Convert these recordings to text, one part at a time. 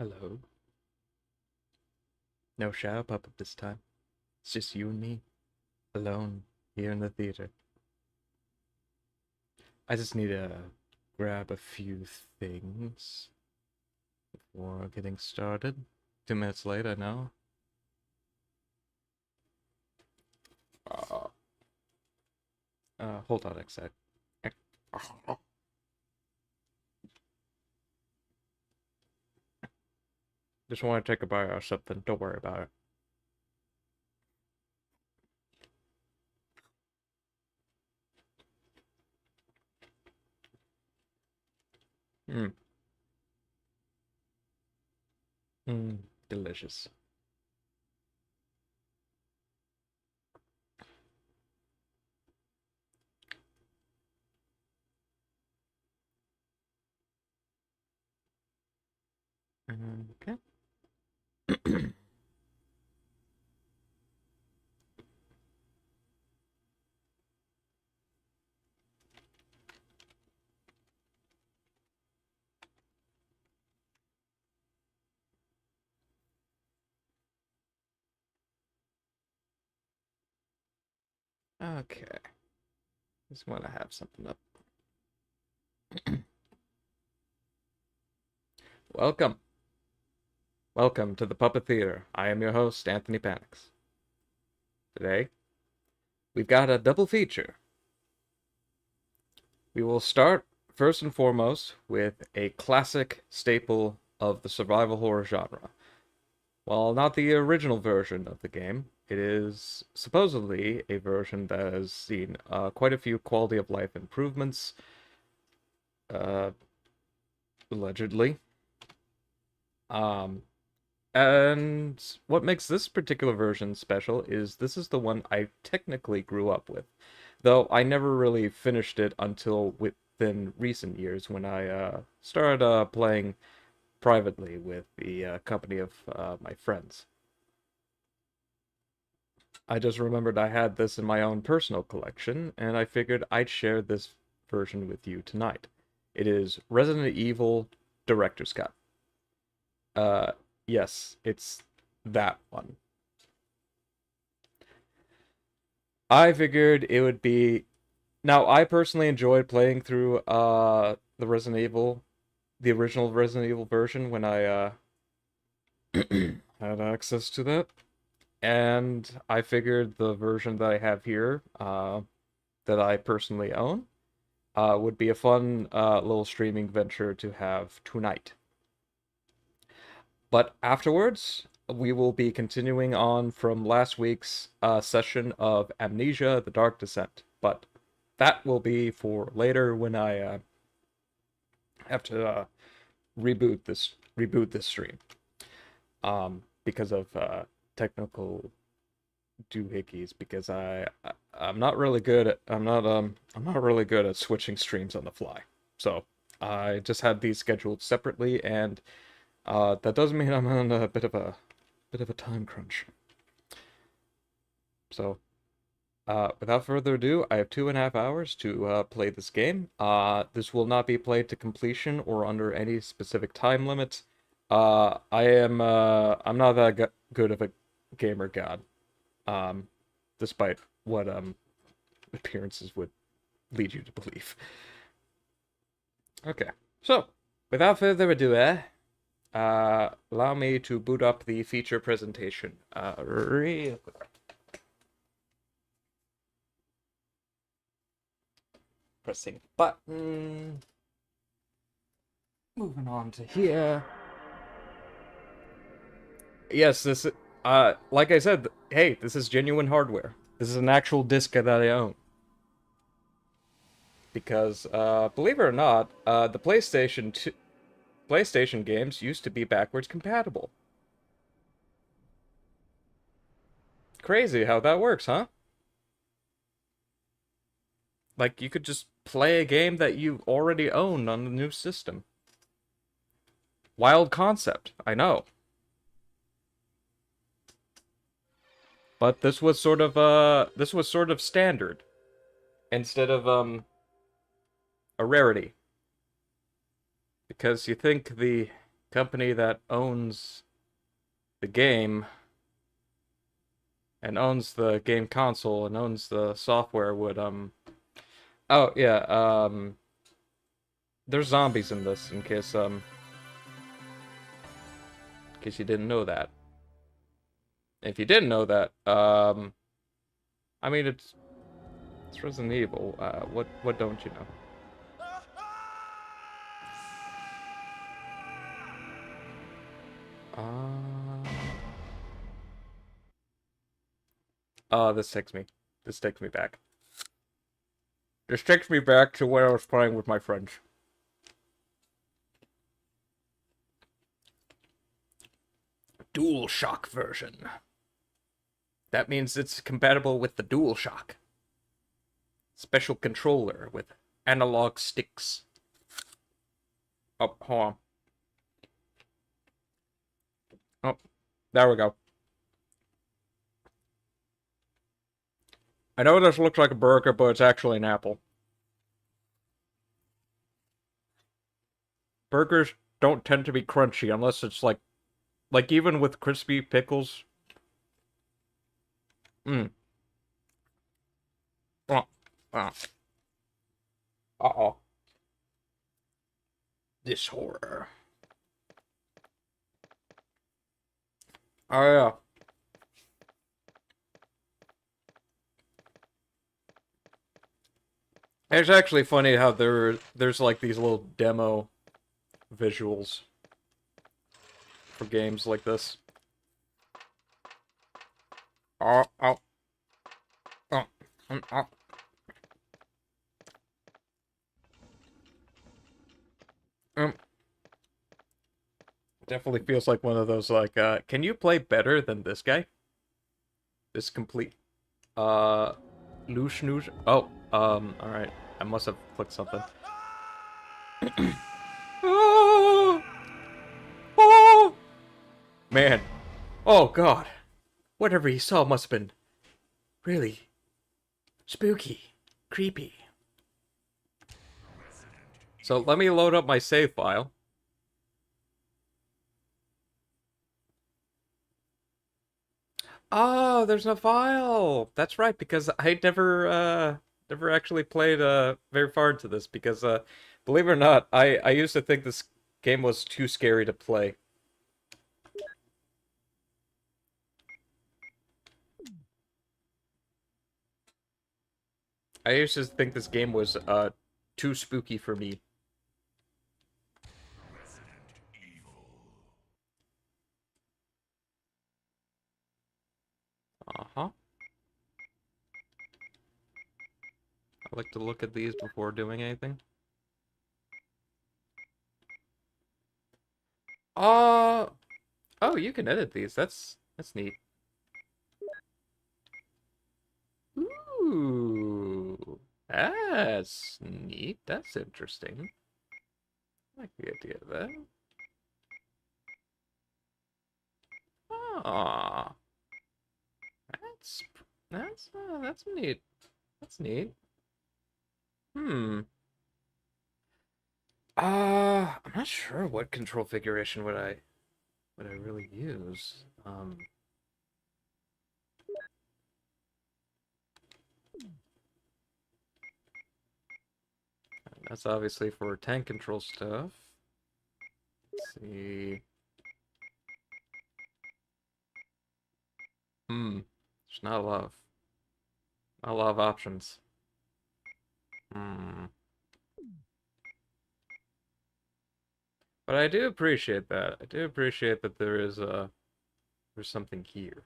Hello. No shadow puppet this time. It's just you and me, alone, here in the theater. I just need to grab a few things before getting started. 2 minutes late, I know. Uh, hold on a sec. Just want to take a bite or something. Don't worry about it. Mmm. Mmm. Delicious. Okay. Okay. Just want to have something up. Welcome. Welcome to the Puppet Theater. I am your host, Anthony Panics. Today, we've got a double feature. We will start first and foremost with a classic staple of the survival horror genre. While not the original version of the game, it is supposedly a version that has seen quite a few quality of life improvements, uh, allegedly. Um, and what makes this particular version special is this is the one I technically grew up with, though I never really finished it until within recent years when I started playing privately with the company of my friends. I just remembered I had this in my own personal collection, and I figured I'd share this version with you tonight. It is Resident Evil Director's Cut. Uh, yes, it's that one. I figured it would be. Now, I personally enjoyed playing through the Resident Evil, the original Resident Evil version when I had access to that. And I figured the version that I have here, that I personally own, would be a fun little streaming venture to have tonight. But afterwards, we will be continuing on from last week's session of Amnesia: The Dark Descent. But that will be for later when I have to reboot this stream because of technical doohickeys. Because I'm not really good at I'm not really good at switching streams on the fly. So I just had these scheduled separately, and that does mean I'm on a bit of a time crunch. So without further ado, I have 2.5 hours to play this game. This will not be played to completion or under any specific time limit. I'm not that good of a gamer god, despite what appearances would lead you to believe. Okay, so without further ado, allow me to boot up the feature presentation real quick. Pressing button. Moving on to here. Yes, this like I said, hey, this is genuine hardware. This is an actual disc that I own. Because believe it or not, the PlayStation games used to be backwards compatible. Crazy how that works, huh? Like you could just play a game that you already owned on the new system. Wild concept, I know. But this was sort of standard instead of a rarity. Because you think company that owns the game and owns the game console and owns the software would oh yeah, there's zombies in this in case you didn't know that. If you didn't know that, I mean it's Resident Evil. What don't you know? Uh oh, this takes me back. This takes me back to when I was playing with my friends. DualShock version. That means it's compatible with the DualShock. Special controller with analog sticks. Oh, hold on. Oh, there we go. I know this looks like a burger, but it's actually an apple. Burgers don't tend to be crunchy unless it's like even with crispy pickles. Mmm. Oh, oh. Uh-oh. This horror. Oh yeah. It's actually funny how there's like these little demo visuals for games like this. Oh, oh, oh, oh. Um, Definitely feels like one of those like, can you play better than this guy? This complete, loosh noosh. Oh, alright. I must have clicked something. Oh, oh, man. Oh, God. Whatever he saw must have been really spooky, creepy. So let me load up my save file. Oh, there's no file. That's right, because I never actually played very far into this because believe it or not, I used to think this game was too scary to play. I used to think this game was too spooky for me. Uh-huh. I like to look at these before doing anything. Uh oh, you can edit these. That's neat. Ooh. That's neat. That's interesting. I like the idea of that. Ah, that's that's neat. That's neat. Hmm. I'm not sure what control configuration would I really use. That's obviously for tank control stuff. Let's see. There's not a lot of options. Hmm. But I do appreciate that. I do appreciate that there is there's something here.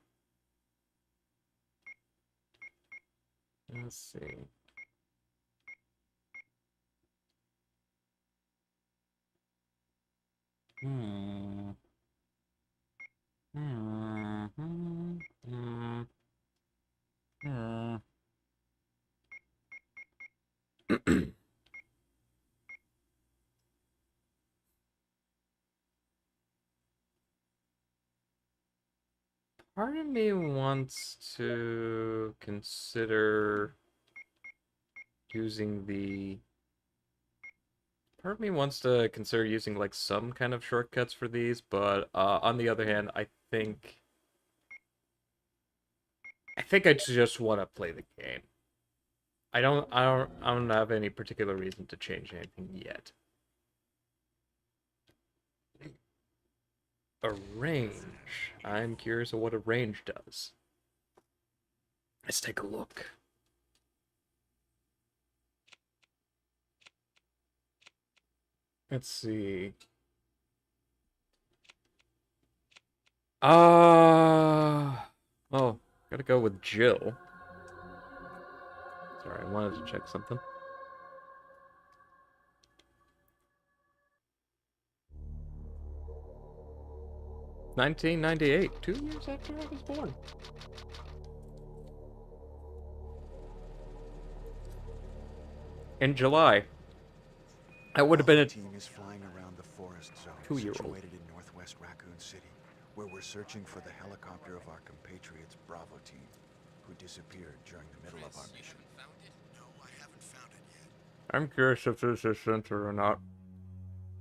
Let's see. Hmm. Hmm. Hmm. Hmm. Hmm. Part of me wants to consider using the part of me wants to consider using like some kind of shortcuts for these, but on the other hand, I think I just want to play the game. I don't have any particular reason to change anything yet. A range. I'm curious of what a range does. Let's take a look. Let's see. Oh, gotta go with Jill. Sorry, I wanted to check something. $1998, 2 years after I was born. In July. That would have been a team is flying around the forest zone 2-year-old. situated in northwest Raccoon City, where we're searching for the helicopter of our compatriots Bravo team, who disappeared during the middle of our mission. Found it? No, I haven't found it yet. I'm curious if this is censored or not.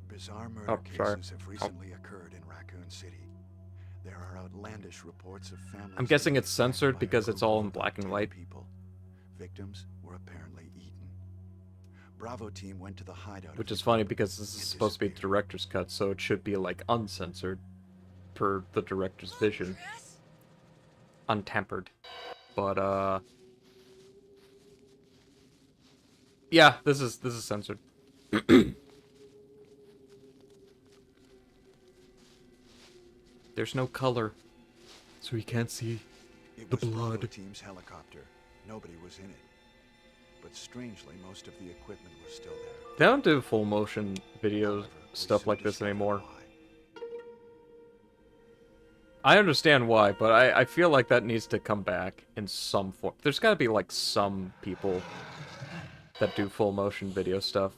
Bizarre murder cases have recently occurred in Raccoon City. There are outlandish reports of families. I'm guessing it's attacked censored by a because it's all in group of black and 10 white. People. Victims were apparently eaten. Bravo team went to the hideout. Which is funny because this is supposed to be director's cut, so it should be like uncensored per the director's vision. Untempered. But yeah, this is censored. There's no color, so you can't see the blood. Bravo team's helicopter. Nobody was in it. But strangely, most of the equipment was still there. They don't do full motion videos, However, we stuff soon like this discovered anymore. why. I understand why, but I feel like that needs to come back in some form. There's gotta be like some people that do full motion video stuff.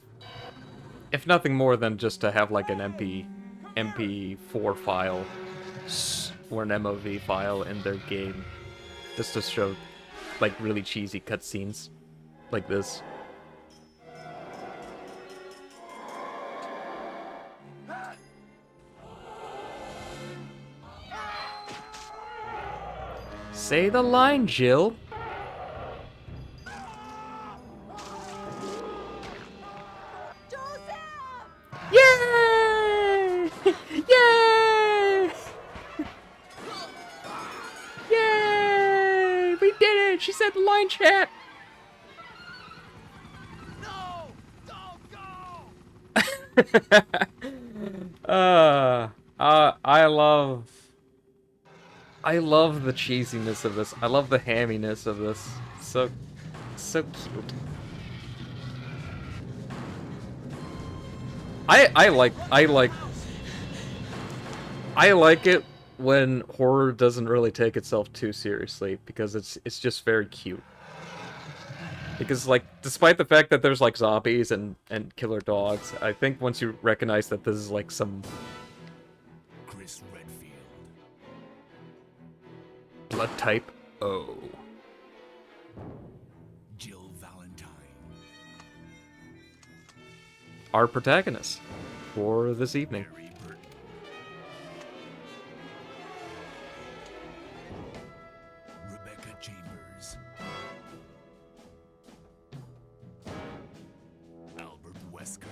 If nothing more than just to have like an MP4 file or an MOV file in their game. Just to show like really cheesy cutscenes like this. Say the line, Jill. Yay! Yay! Yay! We did it! She said line chat! No! Don't go! I love the cheesiness of this. I love the hamminess of this. So cute. I like it when horror doesn't really take itself too seriously, because it's just very cute. Because like, despite the fact that there's like zombies and killer dogs, I think once you recognize that this is like some Chris Redfield. blood type O. Jill Valentine. Our protagonist for this evening. Mary Burton. Rebecca Chambers. Albert Wesker.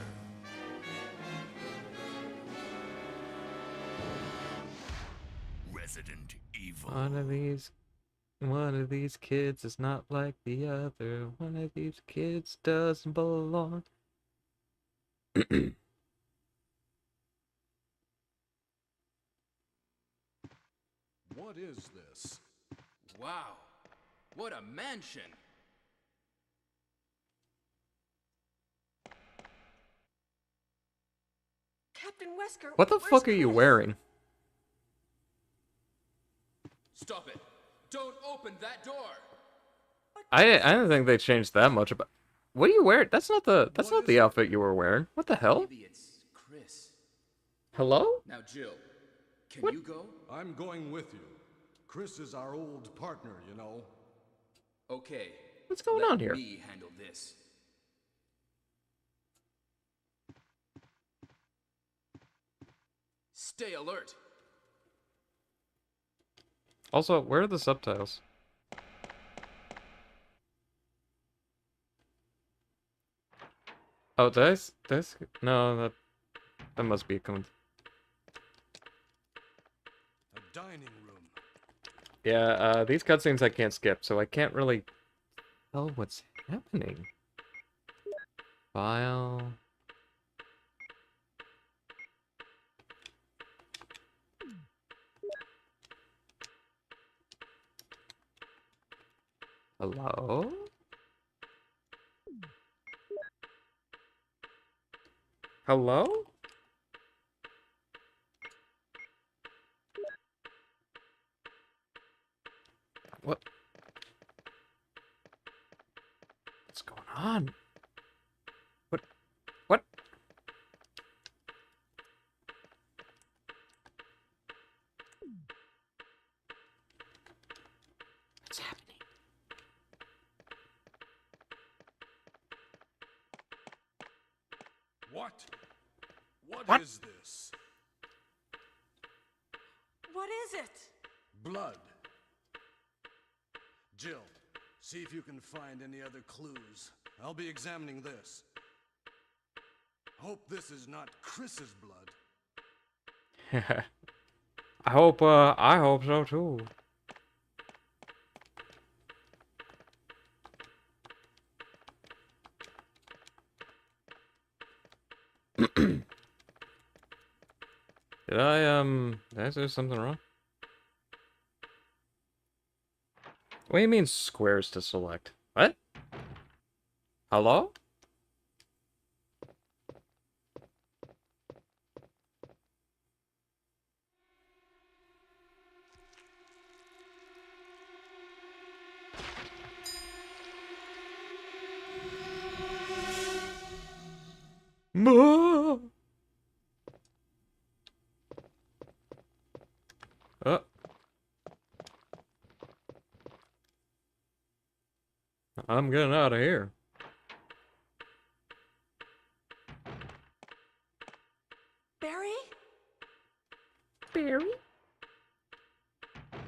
Resident Evil. One of these kids is not like the other. One of these kids doesn't belong. What is this? Wow, what a mansion! Captain Wesker, What the where's fuck are you Chris? wearing? Stop it! Don't open that door! I don't think they changed that much about. What are you wearing? That's not the outfit you were wearing. What the hell? Maybe it's Chris. Hello? Now, Jill, can What? you go? I'm going with you. Chris is our old partner, you know. Okay. What's going let on here? me handle this. Stay alert. Also, where are the subtitles? Oh, this? No, that must be a comment. A dining room. Yeah, these cutscenes I can't skip, so I can't really tell what's happening. File. Hello? Hello? What? What's going on? What? What? What's happening? What? What? What is this? What is it? Blood. Jill, see if you can find any other clues. I'll be examining this. Hope this is not Chris's blood. I hope so too. Did I say something wrong? What do you mean squares to select? What? Hello? Moo! Oh. I'm getting out of here. Barry? Barry?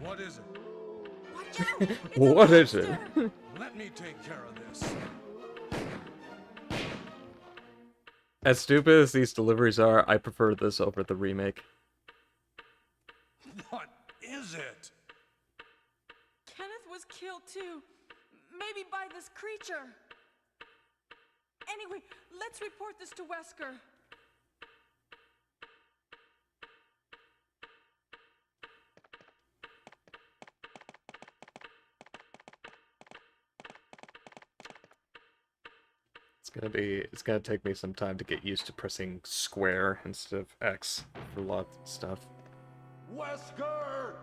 What is it? Watch out! It's a What is it? monster! Let me take care of this. As stupid as these deliveries are, I prefer this over the remake. What is it? Kenneth was killed too. Maybe by this creature. Anyway, let's report this to Wesker. It's gonna take me some time to get used to pressing square instead of X for a lot of stuff. Wesker!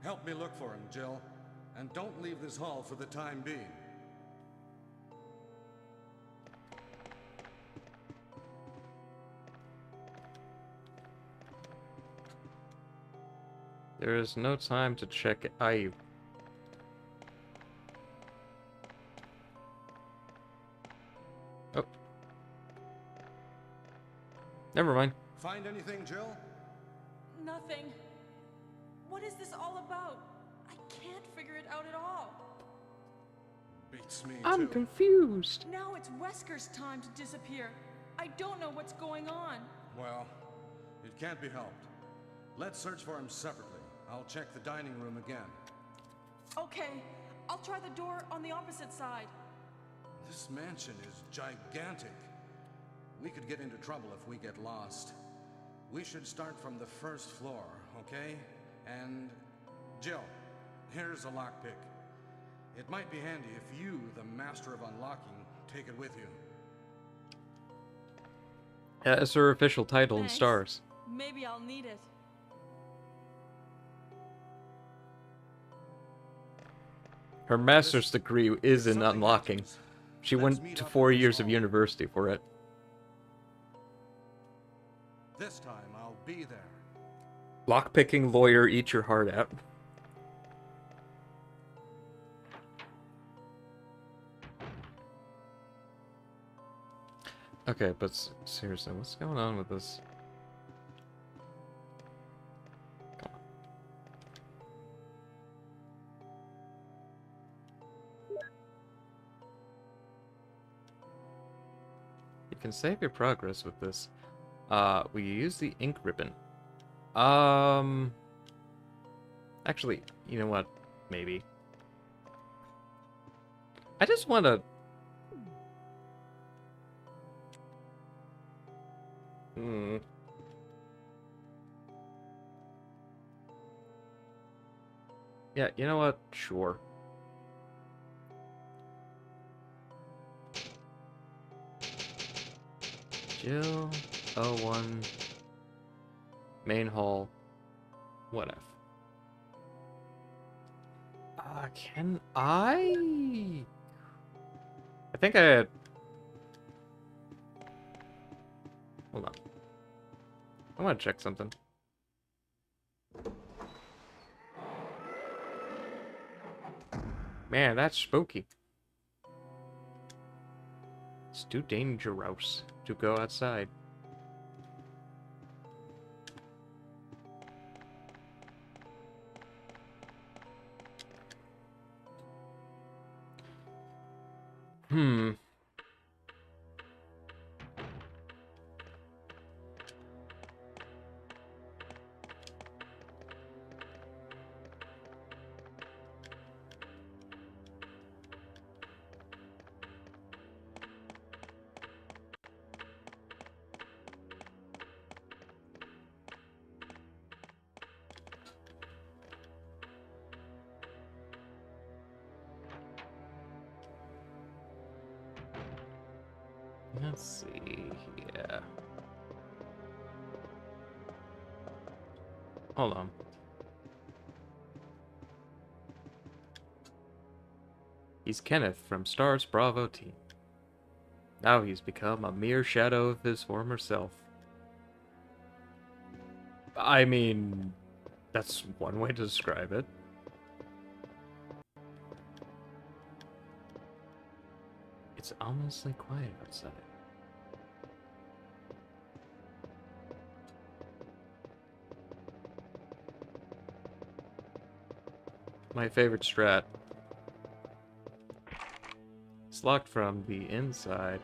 Help me look for him, Jill. And don't leave this hall for the time being. There is no time to check it. Oh. Never mind. Find anything, Jill? Nothing. What is this all about? I can't figure it out at all. Beats me, I'm too. confused. Now it's Wesker's time to disappear. I don't know what's going on. Well, it can't be helped. Let's search for him separately. I'll check the dining room again. Okay, I'll try the door on the opposite side. This mansion is gigantic. We could get into trouble if we get lost. We should start from the first floor, okay? And Jill, here's a lockpick. It might be handy if you, the master of unlocking, take it with you. It's her official title in Thanks. stars. Maybe I'll need it. Her master's degree is in Something unlocking. happens. She Let's went meet to up 4 in this years of hall. university for it. This time I'll be there. Lockpicking lawyer, eat your heart out. Okay, but seriously, what's going on with this? can save your progress with this. We use the ink ribbon. Actually, you know what? Maybe. I just want to... Yeah, you know what? Sure. Jill, O1, main hall, what F? Can I? I think I had... Hold on. I want to check something. Man, that's spooky. It's too dangerous to go outside. Hmm. Let's see. Yeah. Hold on. He's Kenneth from Stars Bravo team. Now he's become a mere shadow of his former self. I mean, that's one way to describe it. It's ominously quiet outside. My favorite strat. It's locked from the inside.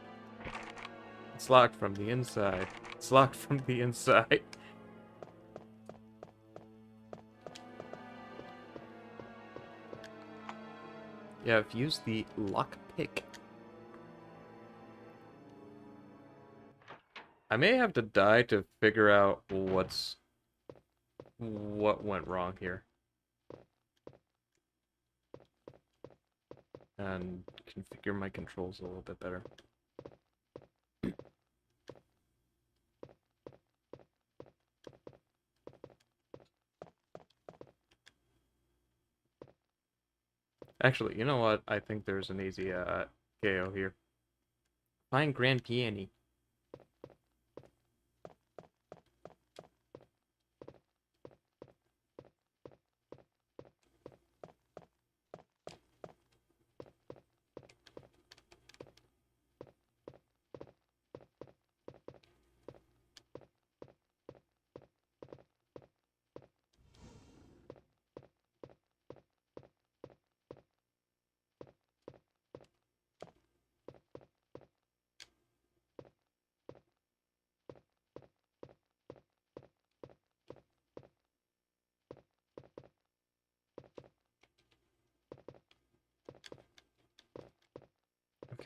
It's locked from the inside. It's locked from the inside. Yeah, I've used the lock pick. I may have to die to figure out what went wrong here. And configure my controls a little bit better. Actually, you know what? I think there's an easy KO here. Find Grand Peony.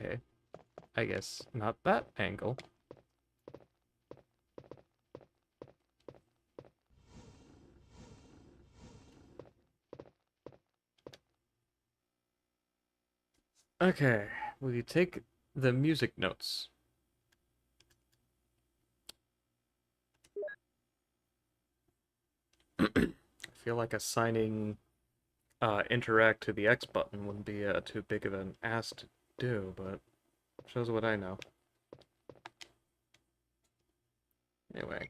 Okay. I guess not that angle. Okay, we take the music notes. I feel like assigning interact to the X button wouldn't be too big of an ask to do, but shows what I know. Anyway.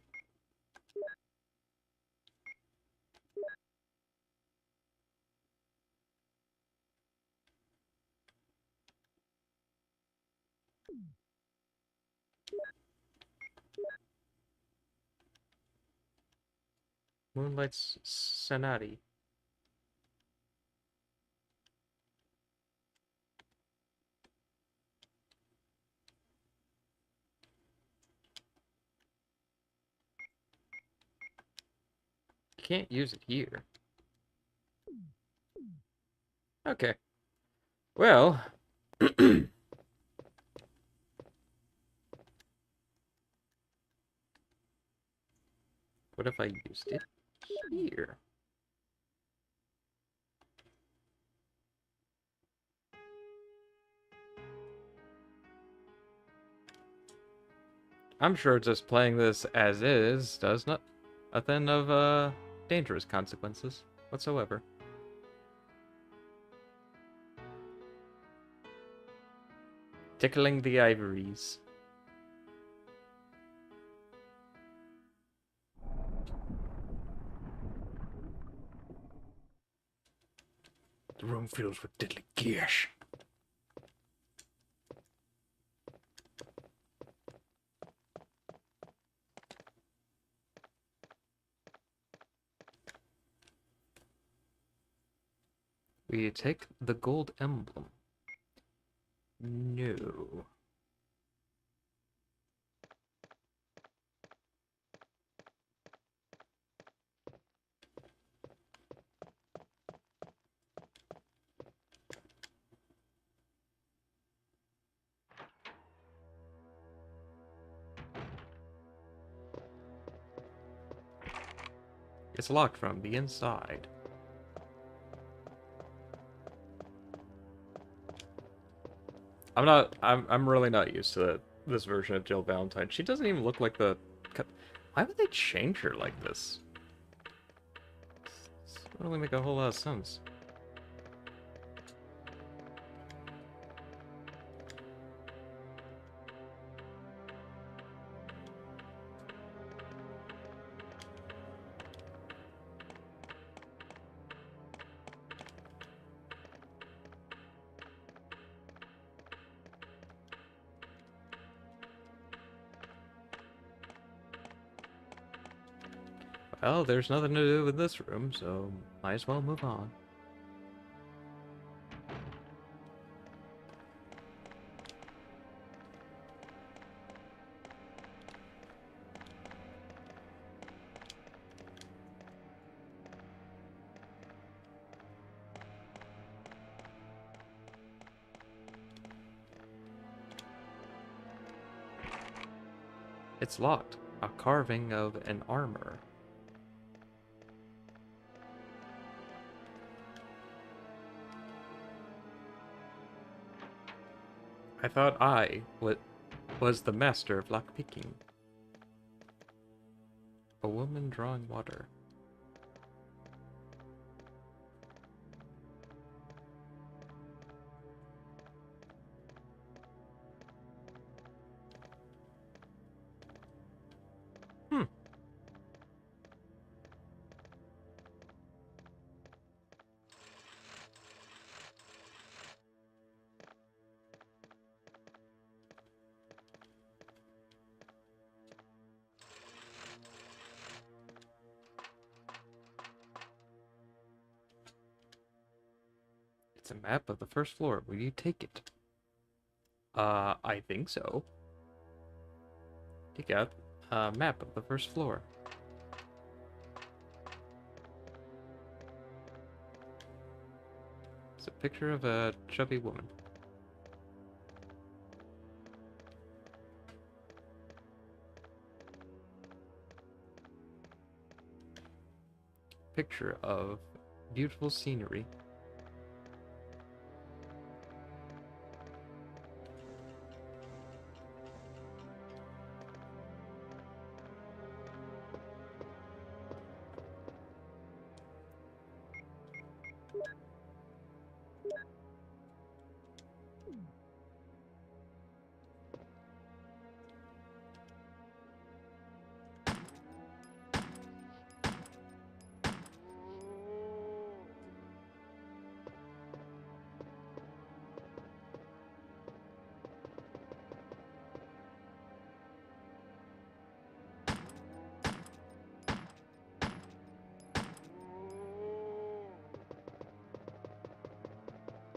Moonlight's Sonati. can't use it here. Okay. Well... what if I used it here? I'm sure just playing this as is does not nothing of dangerous consequences whatsoever. Tickling the ivories. The room fills with deadly gash. We take the gold emblem. No. It's locked from the inside. I'm really not used to this version of Jill Valentine. She doesn't even look like the... Why would they change her like this? This doesn't really make a whole lot of sense. Well, there's nothing to do with this room, so might as well move on. It's locked. A carving of an armor. I thought I was the master of lockpicking. A woman drawing water. Hmm. It's a map of the first floor. Will you take it? I think so. Take out a map of the first floor. It's a picture of a chubby woman. Picture of beautiful scenery.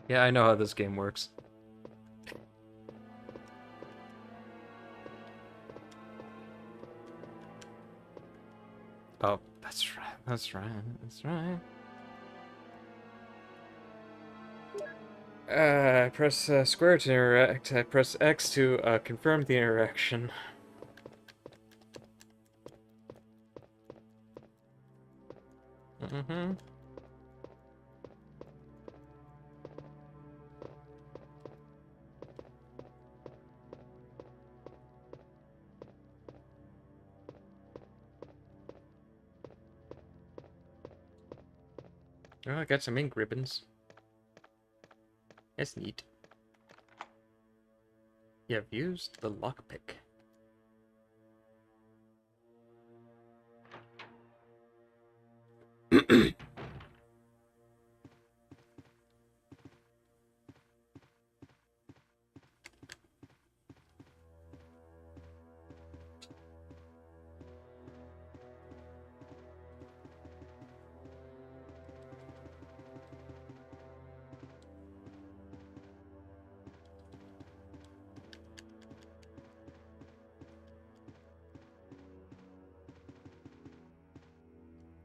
Yeah, I know how this game works. Oh, that's right. That's right. That's right. I press square to interact. I press X to confirm the interaction. Mm-hmm. Oh, I got some ink ribbons. That's neat. You've used the lockpick.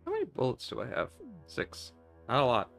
How many bullets do I have? 6. Not a lot.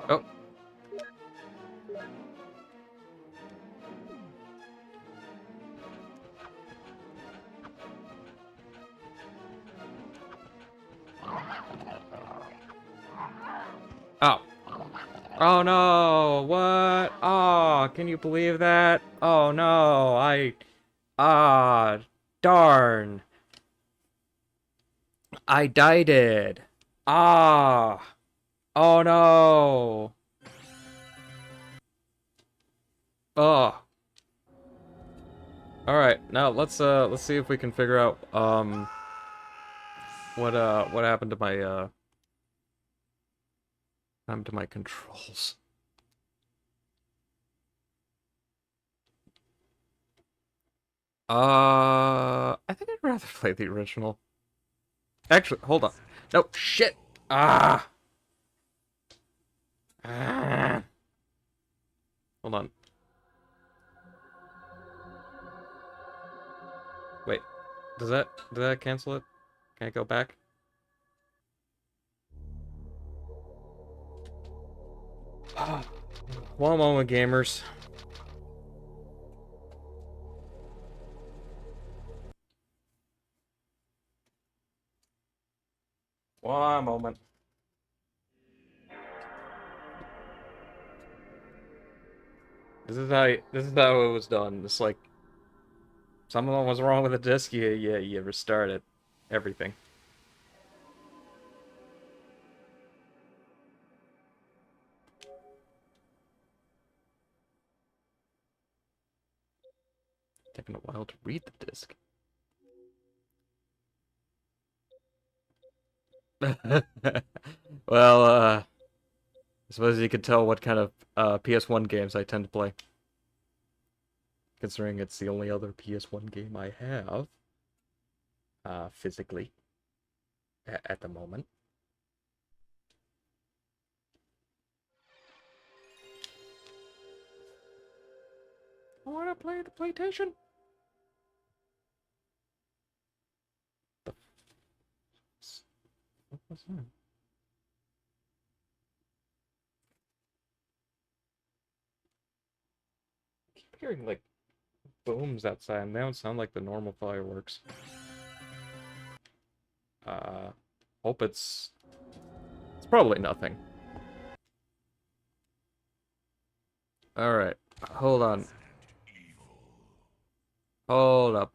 Oh. Oh. Oh no! What? Oh, can you believe that? Oh no! Ah, darn! I died it! Ah! Oh no! Oh. Alright, now let's see if we can figure out what happened to my controls. I think I'd rather play the original. Actually, hold on. No, shit! Ah! Ah! Hold on. Wait, did that cancel it? Can I go back? One moment, gamers. One moment. This is how it was done. It's like something was wrong with the disc. You restart it. Everything. Taking a while to read the disc. Well, I suppose you could tell what kind of PS1 games I tend to play. Considering it's the only other PS1 game I have. Physically. At the moment. I wanna play the PlayStation. The what was that? I keep hearing like booms outside, and they don't sound like the normal fireworks. Hope it's probably nothing. Alright, hold on. Hold up.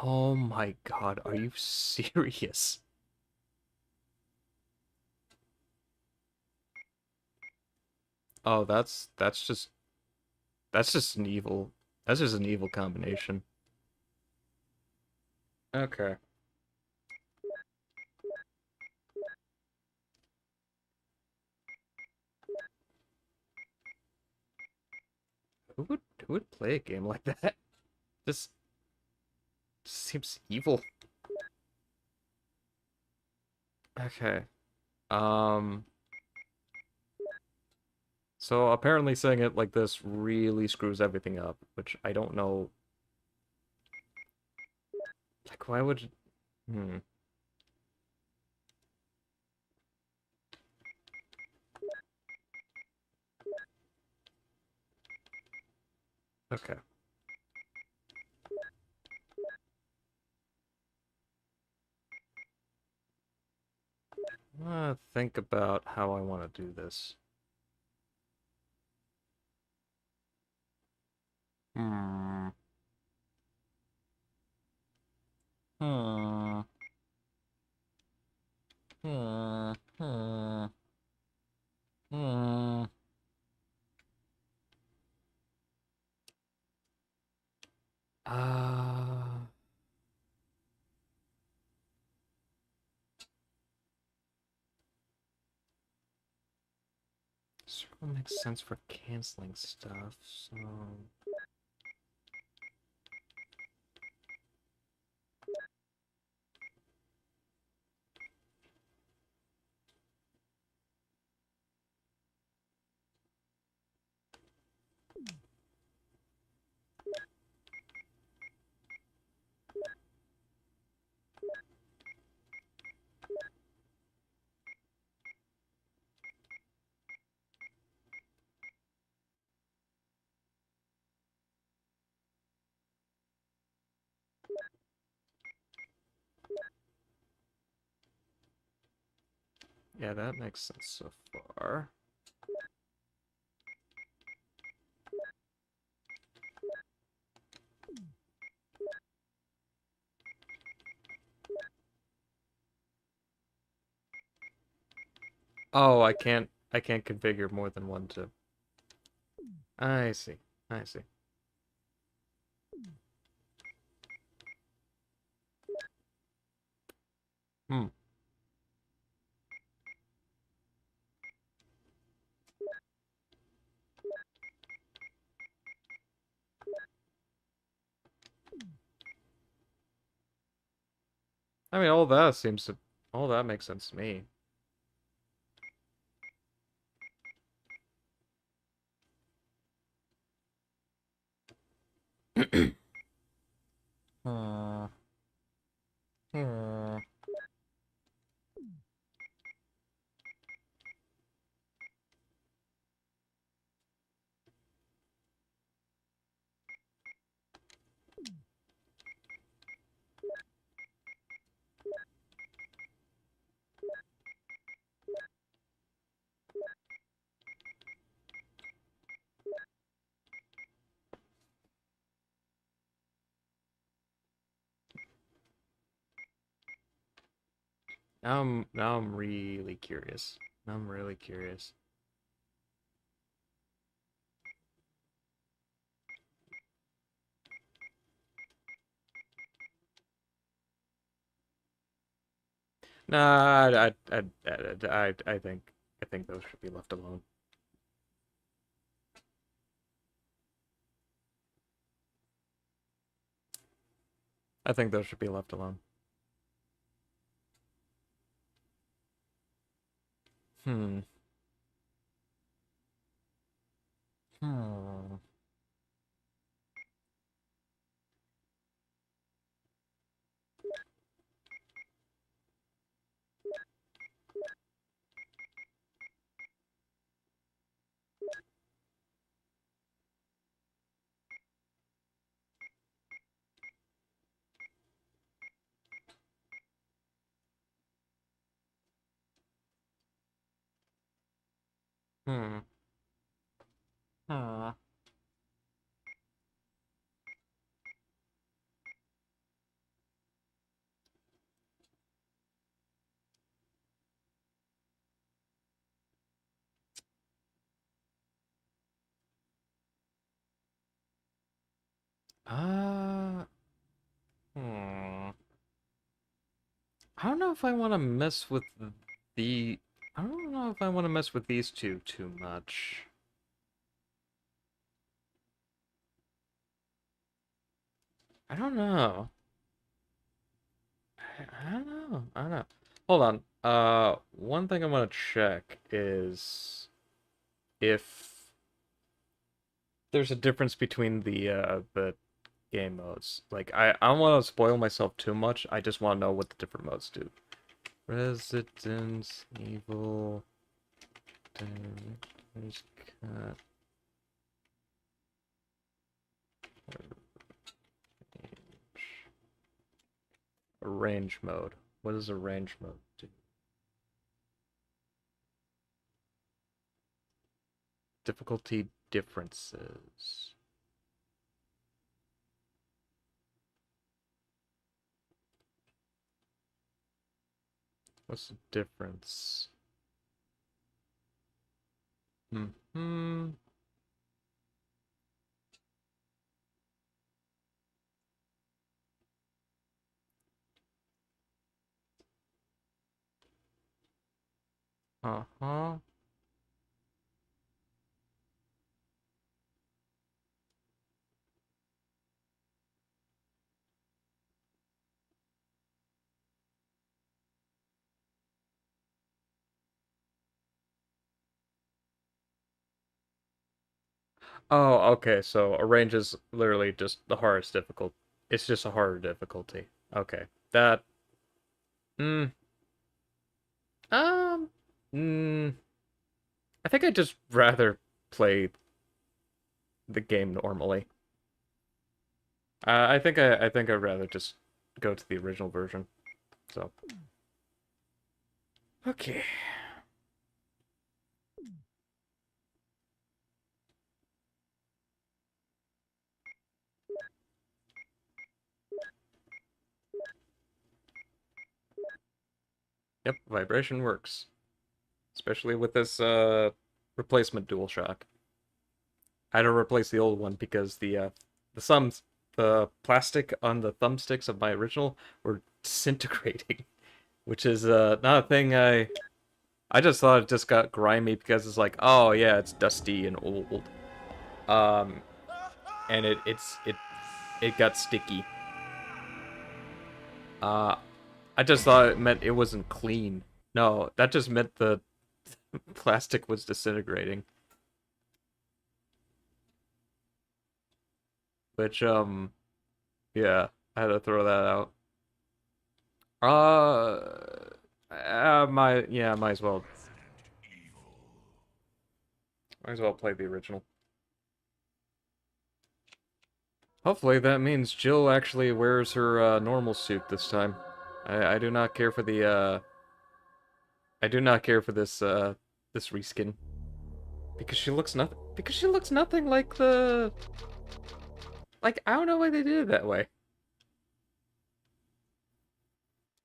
Oh my god, are you serious? Oh, that's just an evil that's just an evil combination. Okay. Who would play a game like that? This seems evil. Okay. Um so apparently saying it like this really screws everything up, which I don't know. Like why would hmm. Okay. Think about how I want to do this. Hmm. Hmm. Hmm. Hmm. Hmm. Uh, Circle makes sense for canceling stuff, so... Yeah, that makes sense so far. Oh, I can't configure more than one to... I see. I see. Hmm. I mean, all that makes sense to me. Hmm. Hmm. Now I'm really curious. Now I'm really curious. Nah, I think those should be left alone. I think those should be left alone. Hmm. Hmm. Hmm. Hmm. Uh, hmm. I don't know if I want to mess with the. I don't know if I want to mess with these two too much. I don't know. I don't know. I don't know. Hold on. One thing I want to check is if there's a difference between the game modes. Like I don't want to spoil myself too much. I just want to know what the different modes do. Resident Evil. There's cat. Range mode. What does a range mode do? Difficulty differences. What's the difference? Hmm. Uh-huh. Oh, okay. So a range is literally just the hardest difficult. It's just a harder difficulty. Okay. That. Hmm. Um. Hmm. I think I'd just rather play the game normally. I think I'd rather just go to the original version. So. Okay. Yep, vibration works. Especially with this replacement DualShock. I had to replace the old one because the plastic on the thumbsticks of my original were disintegrating, which is not a thing I just thought it just got grimy because it's like, oh yeah, it's dusty and old. Um and it got sticky. Uh I just thought it meant it wasn't clean. No, that just meant the plastic was disintegrating. Which yeah, I had to throw that out. Might as well. Might as well play the original. Hopefully that means Jill actually wears her normal suit this time. I do not care for the I do not care for this reskin because she looks nothing like the like I don't know why they did it that way.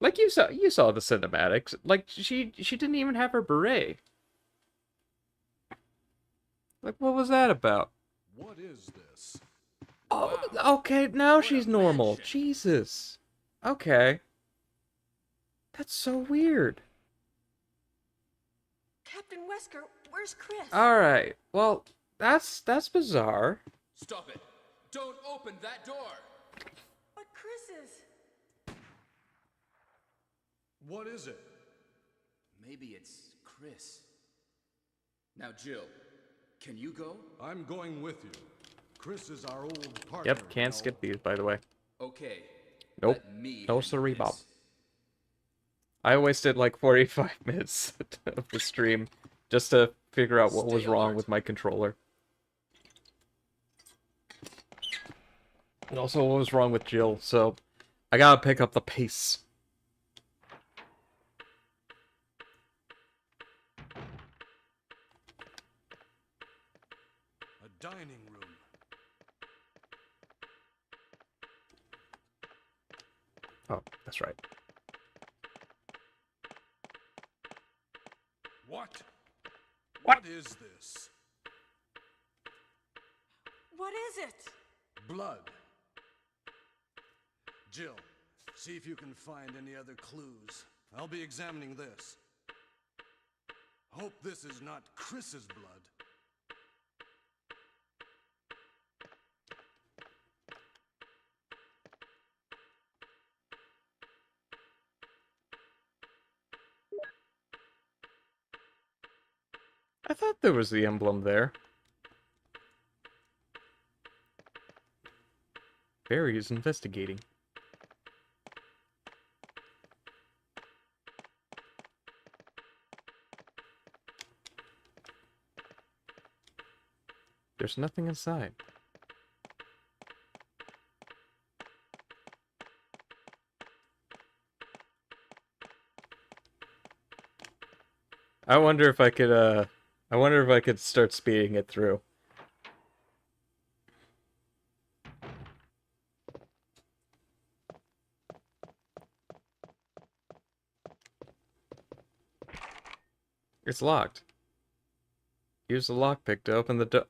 Like you saw the cinematics. Like she didn't even have her beret. Like what was that about? What is this? Oh, okay, now she's normal. Jesus. Okay. That's so weird. Captain Wesker, where's Chris? Alright. Well, that's bizarre. Stop it! Don't open that door! But Chris is. What is it? Maybe it's Chris. Now, Jill, can you go? I'm going with you. Chris is our old partner. Yep, can't now. skip these, by the way. Okay. Nope. Let me No handle sorry, Bob. this. I wasted like 45 minutes of the stream just to figure out what was Stay wrong alert. with my controller. And also what was wrong with Jill, so I gotta pick up the pace. A dining room. Oh, that's right. What? What is this? What is it? Blood. Jill, see if you can find any other clues. I'll be examining this. Hope this is not Chris's blood. I thought there was the emblem there. Barry is investigating. There's nothing inside. I wonder if I could start speeding it through. It's locked. Use the lockpick to open the door.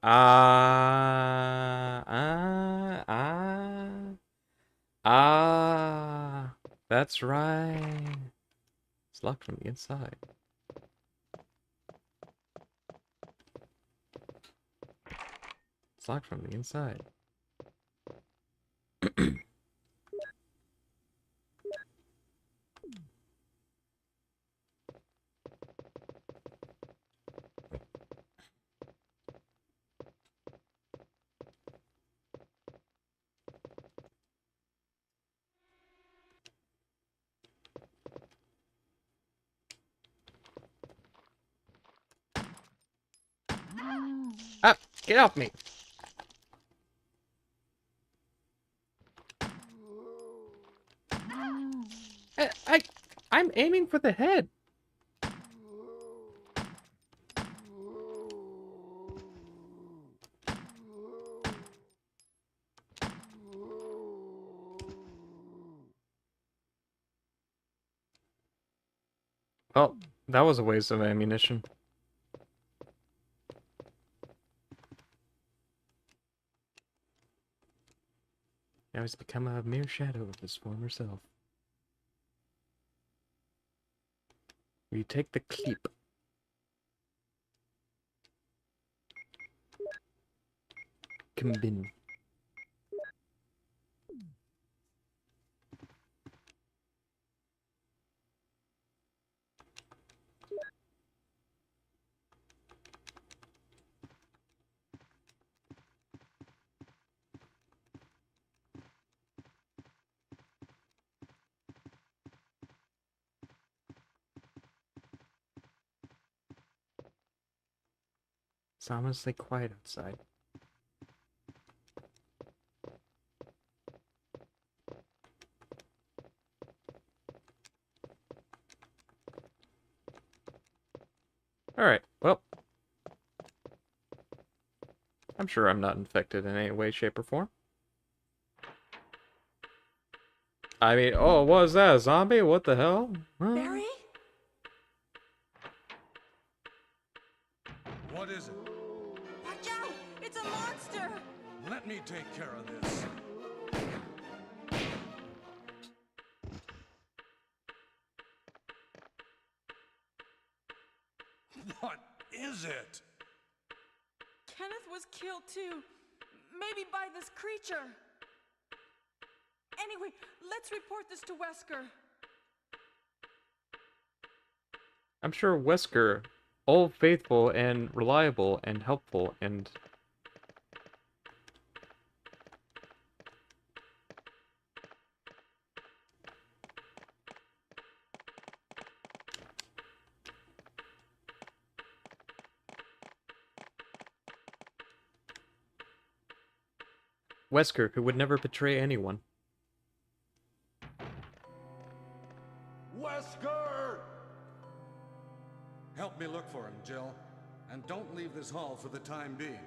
That's right. It's locked from the inside. It's locked from the inside. Ah! Get off me! I'm aiming for the head. Well, that was a waste of ammunition. Now he's become a mere shadow of his former self. You take the keep. Combin. It's ominously quiet outside. Alright, well. I'm sure I'm not infected in any way, shape, or form. I mean, oh, what was that? A zombie? What the hell? Huh? Barry? What is it? Watch out! It's a monster! Let me take care of this. What is it? Kenneth was killed too. Maybe by this creature. Anyway, let's report this to Wesker. I'm sure Wesker, all faithful and reliable and helpful and... Wesker, who would never betray anyone. Wesker! Help me look for him, Jill. And don't leave this hall for the time being.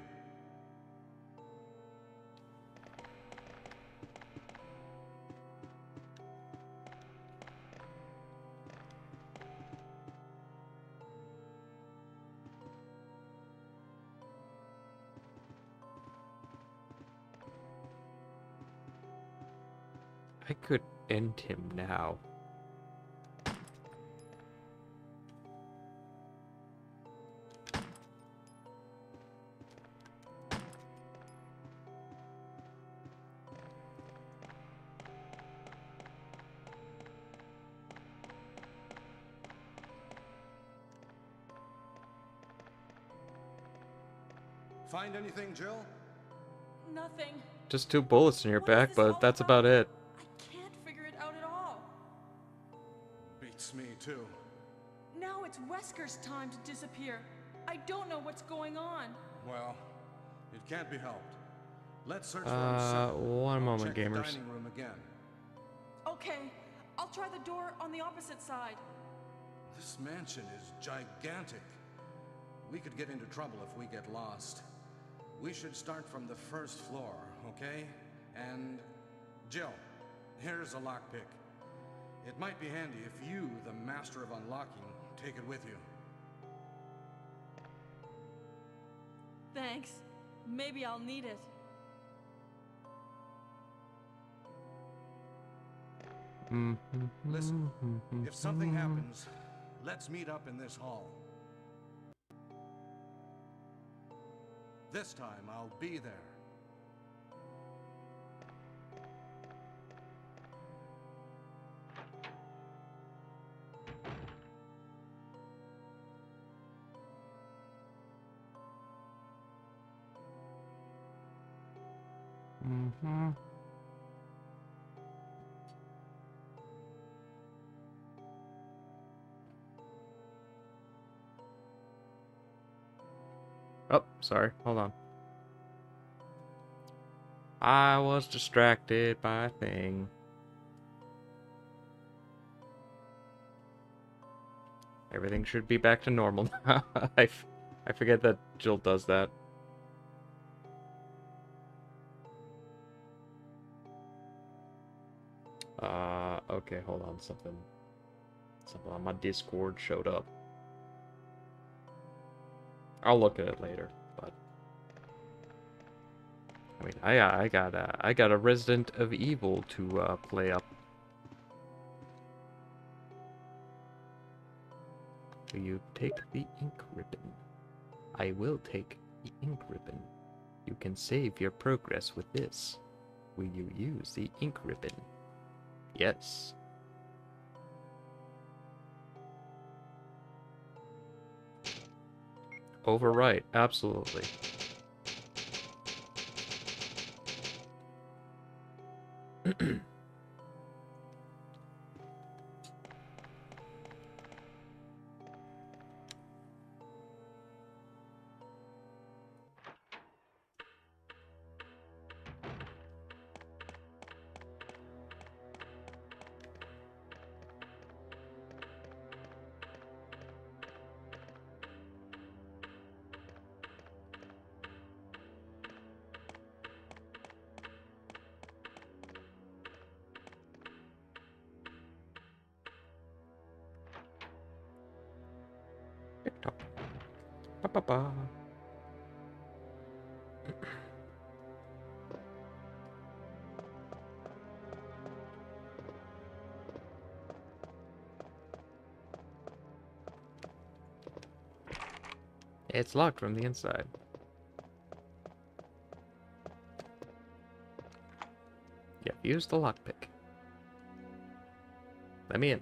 I could end him now. Find anything, Jill? Nothing. Just 2 bullets in your What is back, this but all that's about? about it. I can't figure it out at all. Beats me, too. Now it's Wesker's time to disappear. I don't know what's going on. Well, it can't be helped. Let's search for him separately. One I'll moment, check the gamers. dining room again. Okay, I'll try the door on the opposite side. This mansion is gigantic. We could get into trouble if we get lost. We should start from the first floor, okay? And Jill, here's a lockpick. It might be handy if you, the master of unlocking, take it with you. Thanks. Maybe I'll need it. Listen, if something happens, let's meet up in this hall. This time, I'll be there. Oh, sorry. Hold on. I was distracted by a thing. Everything should be back to normal now. I forget that Jill does that. Okay, hold on. Something on my Discord showed up. I'll look at it later, but I mean, I got a Resident of Evil to play up. Will you take the ink ribbon? I will take the ink ribbon. You can save your progress with this. Will you use the ink ribbon? Yes. Overwrite, absolutely. TikTok. Ba ba ba. It's locked from the inside. Yeah, use the lockpick. Let me in.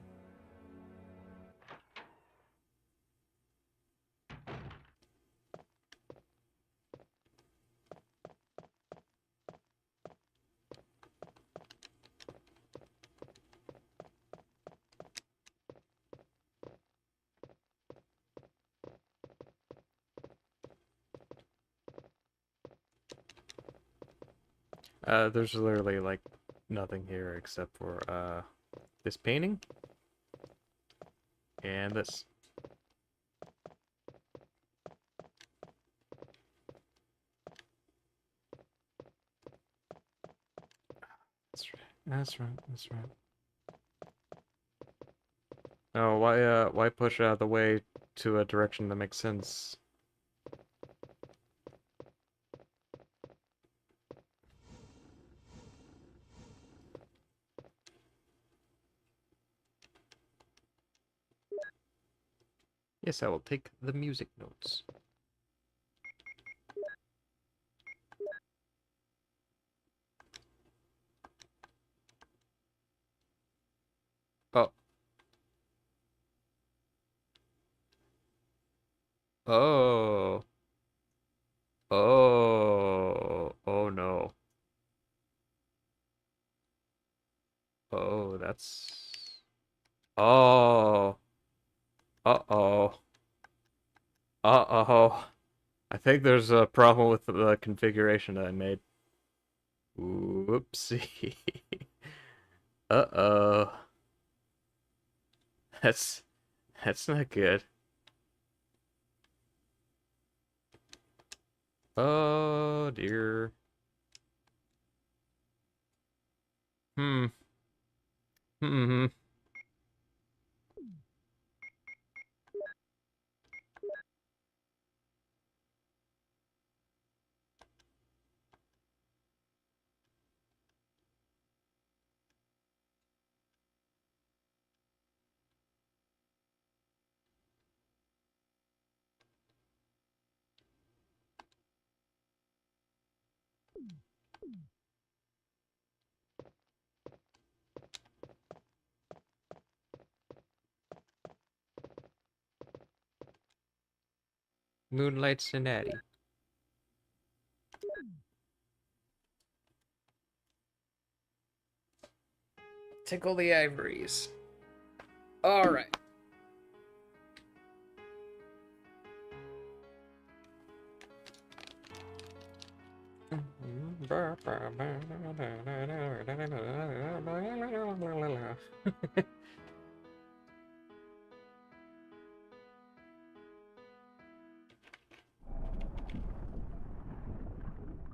There's literally like nothing here except for this painting and this. That's right. That's right. That's right. Oh, why push it out of the way to a direction that makes sense? Yes, I will take the music notes. Oh. Oh. Oh. Oh no. Oh, that's... Oh. Uh-oh. Uh-oh. I think there's a problem with the configuration that I made. Whoopsie. Uh-oh. That's... That's not good. Oh, dear. Hmm. Hmm. Moonlight Cincinnati. Tickle the ivories. Alright.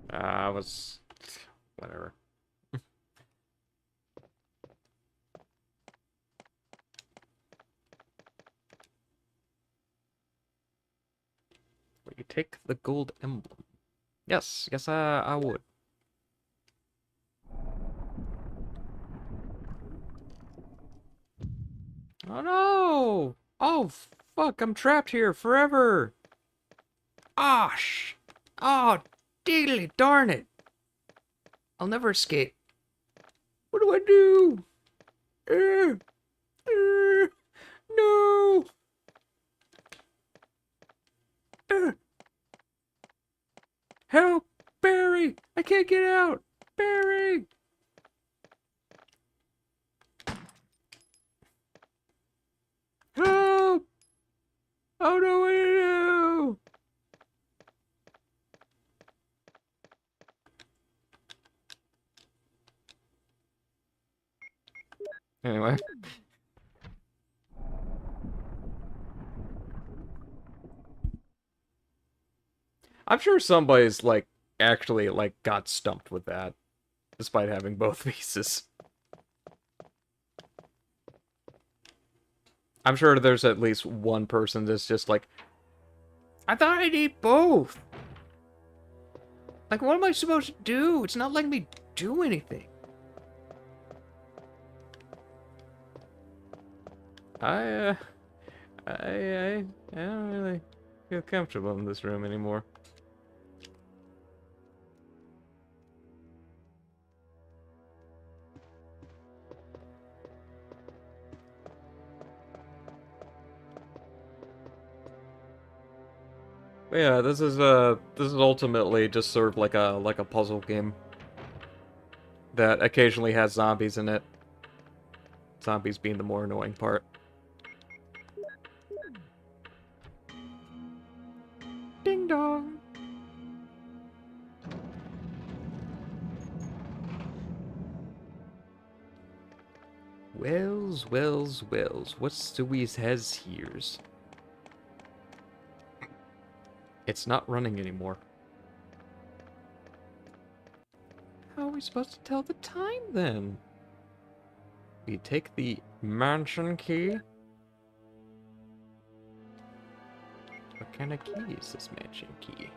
I was... Whatever. Will you take the gold emblem? Yes, yes, I would. Oh no! Oh fuck, I'm trapped here forever! Osh! Oh, diddly darn it! I'll never escape. What do I do? No! Help! Barry! I can't get out! Barry! Help! I don't know what to do! Anyway. I'm sure somebody's, like, actually, like, got stumped with that. Despite having both pieces. I'm sure there's at least one person that's just like, I thought I need both! Like, what am I supposed to do? It's not letting me do anything. I don't really feel comfortable in this room anymore. But yeah, this is ultimately just sort of like a puzzle game that occasionally has zombies in it. Zombies being the more annoying part. Ding dong. Wells, Wells, Wells. What's Stewie's has here's? It's not running anymore. How are we supposed to tell the time then? We take the mansion key. What kind of key is this mansion key?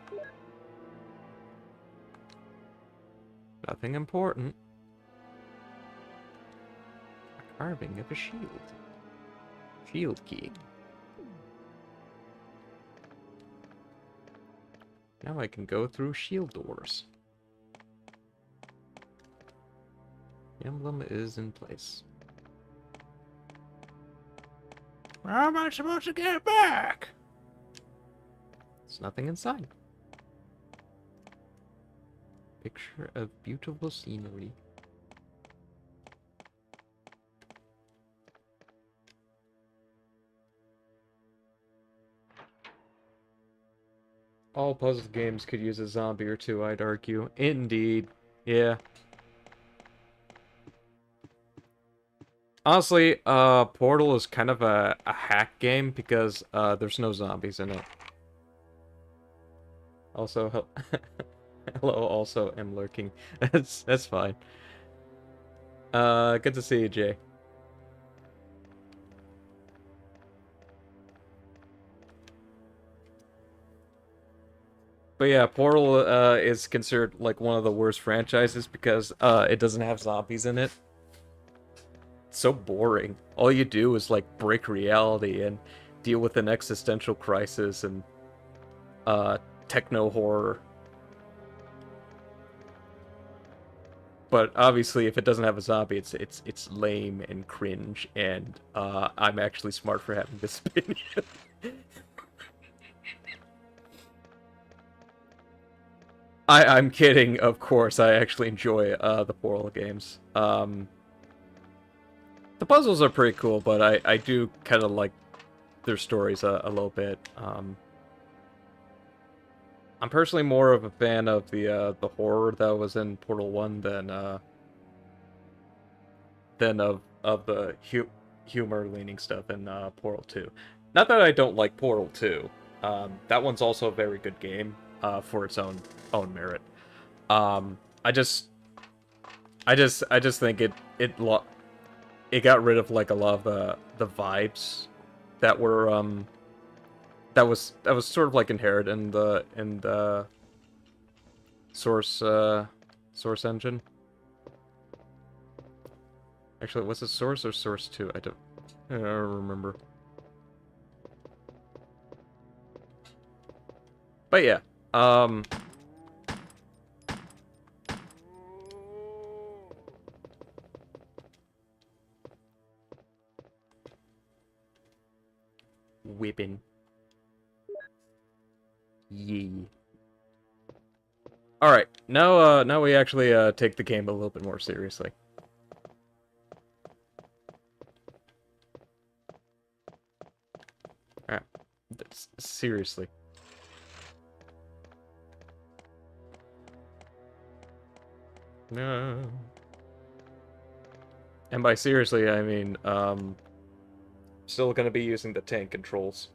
Nothing important. A carving of a shield. Shield key. Now I can go through shield doors. The emblem is in place. How am I supposed to get back? There's nothing inside. Picture of beautiful scenery. All puzzle games could use a zombie or two, I'd argue. Indeed. Yeah. Honestly, Portal is kind of a hack game because there's no zombies in it. Also, hello, also am lurking. That's fine. Good to see you, Jay. But yeah, Portal is considered like one of the worst franchises because it doesn't have zombies in it. It's so boring. All you do is like break reality and deal with an existential crisis and techno horror. But obviously, if it doesn't have a zombie, it's lame and cringe, and I'm actually smart for having this opinion. I'm kidding, of course. I actually enjoy the Portal games. The puzzles are pretty cool, but I do kind of like their stories a little bit. I'm personally more of a fan of the horror that was in Portal 1 than of the humor leaning stuff in Portal 2. Not that I don't like Portal 2. That one's also a very good game for its own merit. I just think it got rid of like a lot of the vibes that were that was sort of like inherent in the source engine. Actually, was it Source or Source 2? I don't remember. But yeah, whipping. Yee. All right, now we actually take the game a little bit more seriously. All right, seriously. No. And by seriously, I mean still gonna be using the tank controls.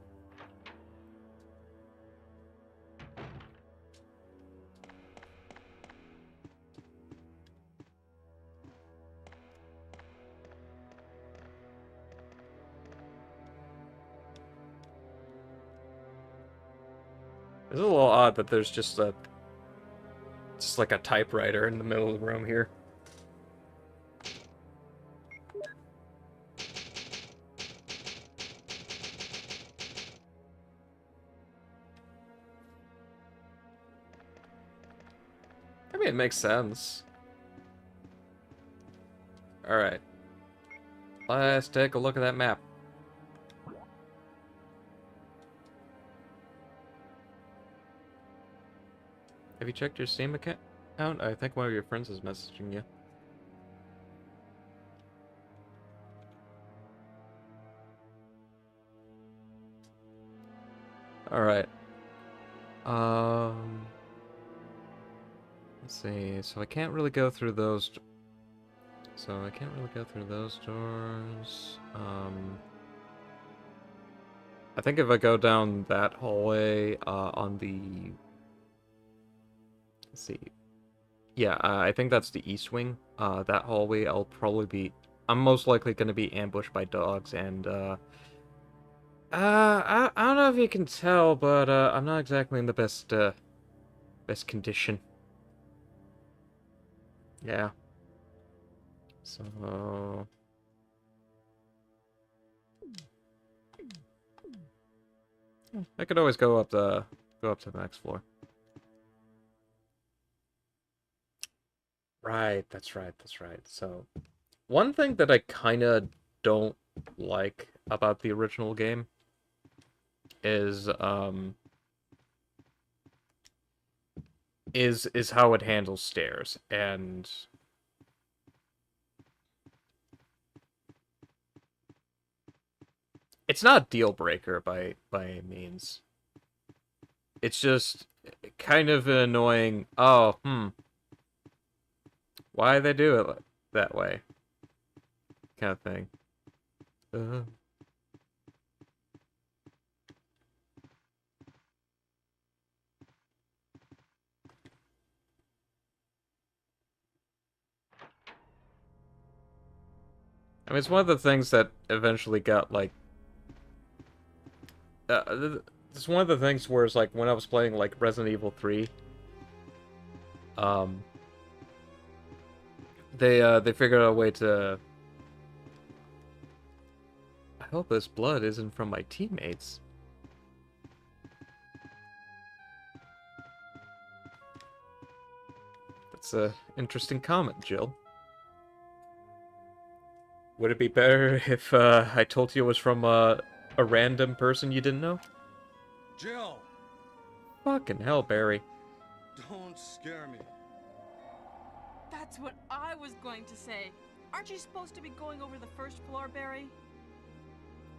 It's a little odd that there's just like a typewriter in the middle of the room here. I mean, it makes sense. Alright. Let's take a look at that map. Have you checked your Steam account? I think one of your friends is messaging you. Alright. Let's see. So I can't really go through those. So I can't really go through those doors. I think if I go down that hallway, on the... Let's see. Yeah, I think that's the east wing. That hallway, I'm most likely going to be ambushed by dogs, and, I don't know if you can tell, but, I'm not exactly in the best condition. Yeah. So... I could always go up to the next floor. Right, that's right, that's right. So, one thing that I kind of don't like about the original game is is how it handles stairs, and it's not a deal breaker by any means. It's just kind of an annoying. Oh, why they do it that way, kind of thing. Uh, I mean, it's one of the things that eventually got like. It's one of the things where it's like when I was playing like Resident Evil 3, um, they figured out a way to. I hope this blood isn't from my teammates. That's a interesting comment, Jill. Would it be better if I told you it was from a random person you didn't know? Jill, Fucking hell, Barry. don't scare me. That's what I was going to say. Aren't you supposed to be going over the first floor, Barry?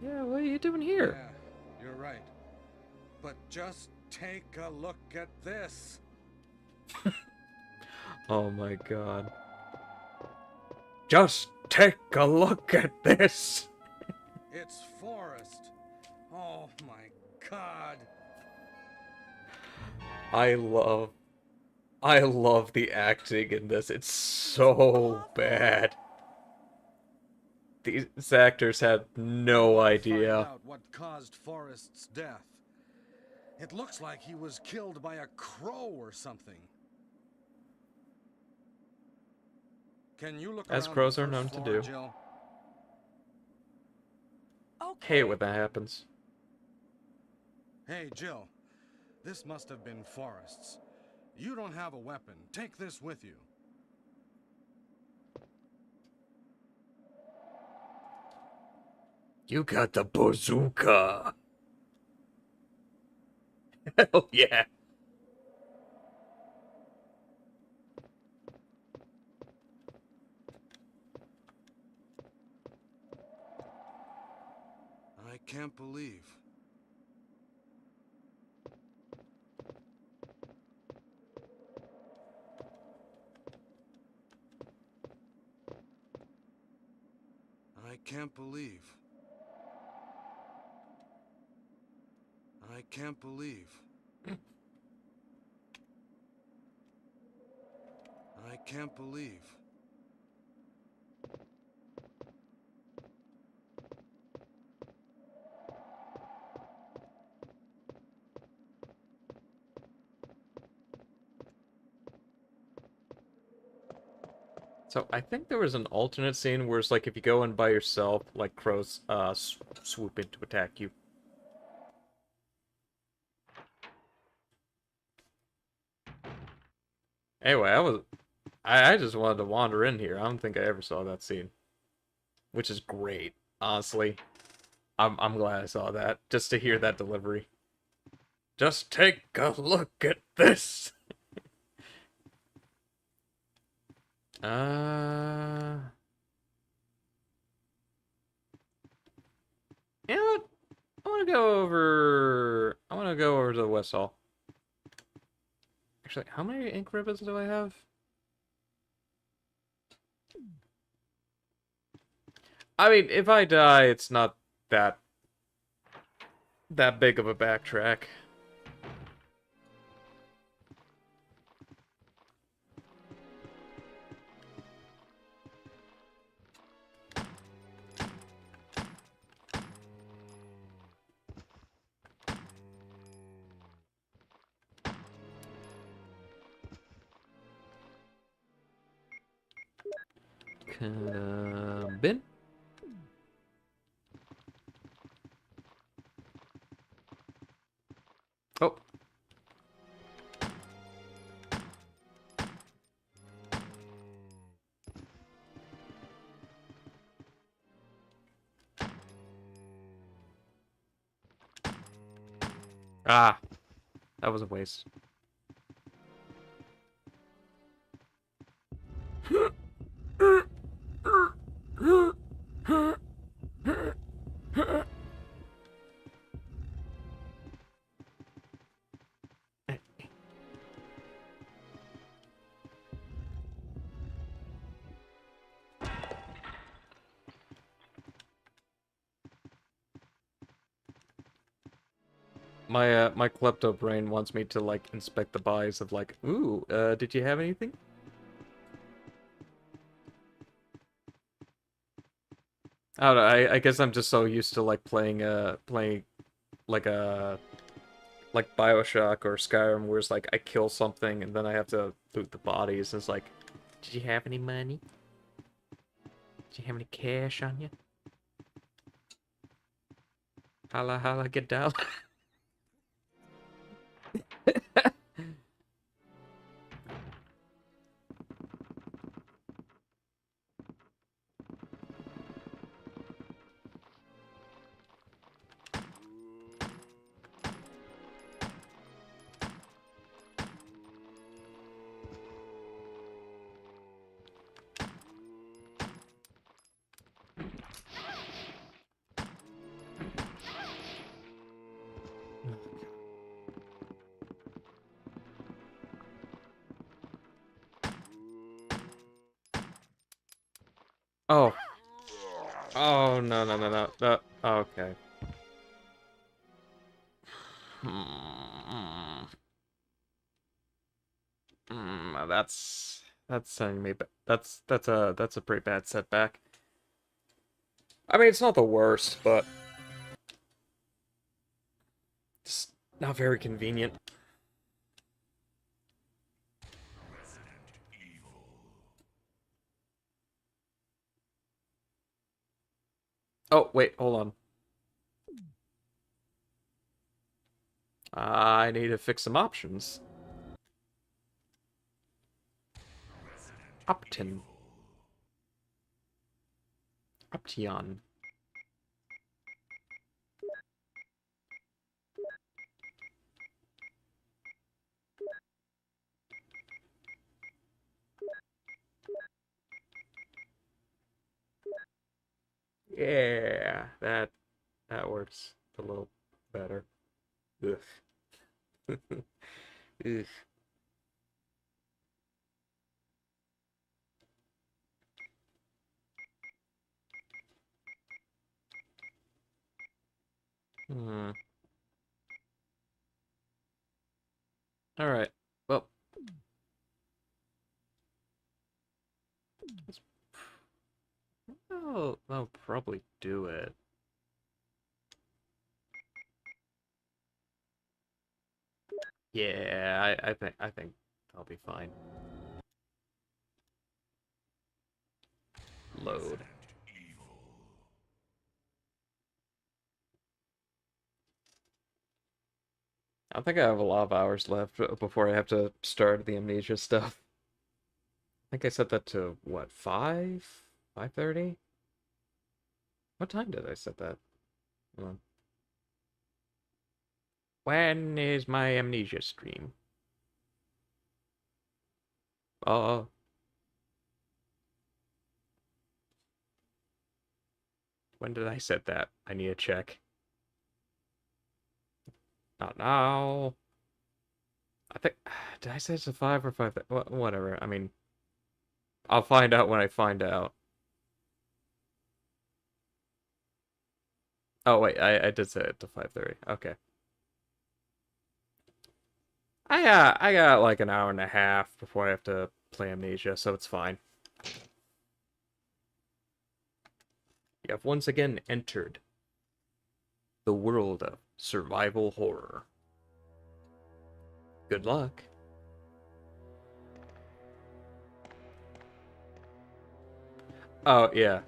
Yeah, what are you doing here? Yeah, you're right. But just take a look at this. Oh my god. Just take a look at this! It's Forrest. Oh my god. I love the acting in this. It's so bad. These actors had no Find idea. out what caused Forrest's death. It looks like he was killed by a crow or something. Can you look As around crows the are first known to floor, do. Jill? Okay. Hate when that happens. Hey, Jill. This must have been Forrest's. You don't have a weapon. Take this with you. You got the bazooka! Hell yeah! I can't believe. I can't believe. I can't believe. I can't believe. So I think there was an alternate scene where it's like if you go in by yourself, like crows swoop in to attack you. Anyway, I just wanted to wander in here. I don't think I ever saw that scene, which is great. Honestly, I'm glad I saw that just to hear that delivery. Just take a look at this. You know what? I want to go over to the West Hall. Actually, how many ink ribbons do I have? I mean, if I die, it's not that big of a backtrack. Bin? Oh. Ah, that was a waste. My klepto brain wants me to like inspect the buys of like, ooh, did you have anything? I don't know. I guess I'm just so used to like playing like a like BioShock or Skyrim, where it's like I kill something and then I have to loot the bodies. It's like, did you have any money? Did you have any cash on you? Holla holla, get down. Oh. Oh, no, no, no, no. No. Okay. Hmm. That's sending me that's a pretty bad setback. I mean, it's not the worst, but it's not very convenient. Oh, wait, hold on. I need to fix some options. Optin. Option. Yeah, that works a little better. Ugh. Ugh. Hmm. All right. Well, let's, that'll probably do it. Yeah, I think I'll be fine. Load. I think I have a lot of hours left before I have to start the amnesia stuff. I think I set that to what, 5? 5:30? What time did I set that? Hold on. When is my amnesia stream? Oh, when did I set that? I need to check. Not now. I think did I say it's a 5 or 5? Whatever. I mean, I'll find out when I find out. Oh wait, I did set it to 5:30. Okay. I got like an hour and a half before I have to play Amnesia, so it's fine. You have once again entered the world of survival horror. Good luck. Oh, yeah.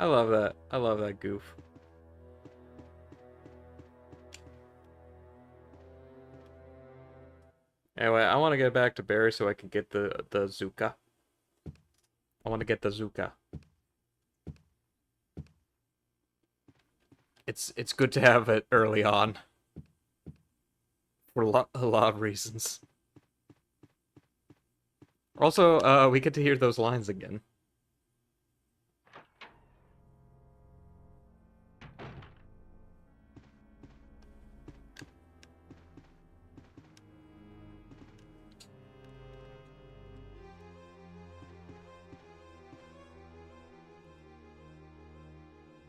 I love that. I love that goof. Anyway, I want to get back to Barry so I can get the Zuka. I want to get the Zuka. It's good to have it early on. For a lot of reasons. Also, we get to hear those lines again.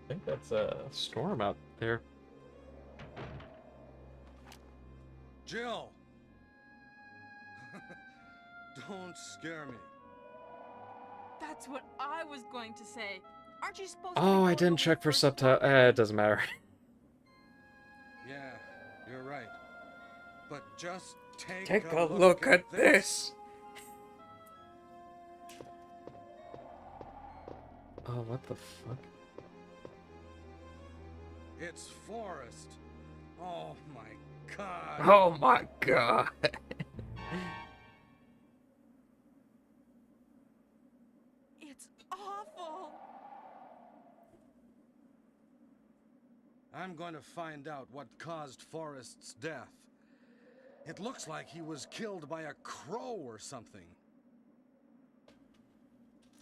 I think that's a storm out there. Jill! Don't scare me. That's what I was going to say. Aren't you supposed to? Oh, I didn't check for subtitles. It doesn't matter. Yeah, you're right. But just Take a look at this. Oh, what the fuck? It's Forrest. Oh my god. Oh my god. It's awful. I'm going to find out what caused Forrest's death. It looks like he was killed by a crow or something.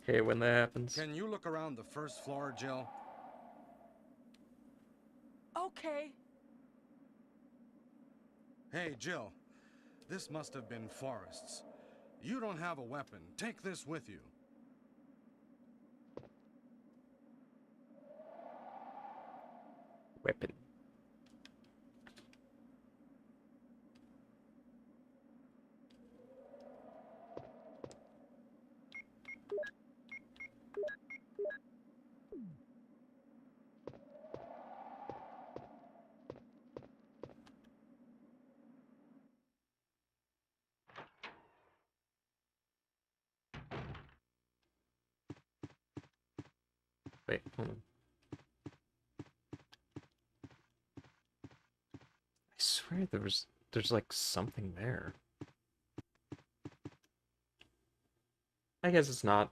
Hey, when that happens. Can you look around the first floor, Jill? Okay. Hey, Jill. This must have been Forrest's. You don't have a weapon. Take this with you. Weapon. Wait, hold on. I swear there's like something there. I guess it's not.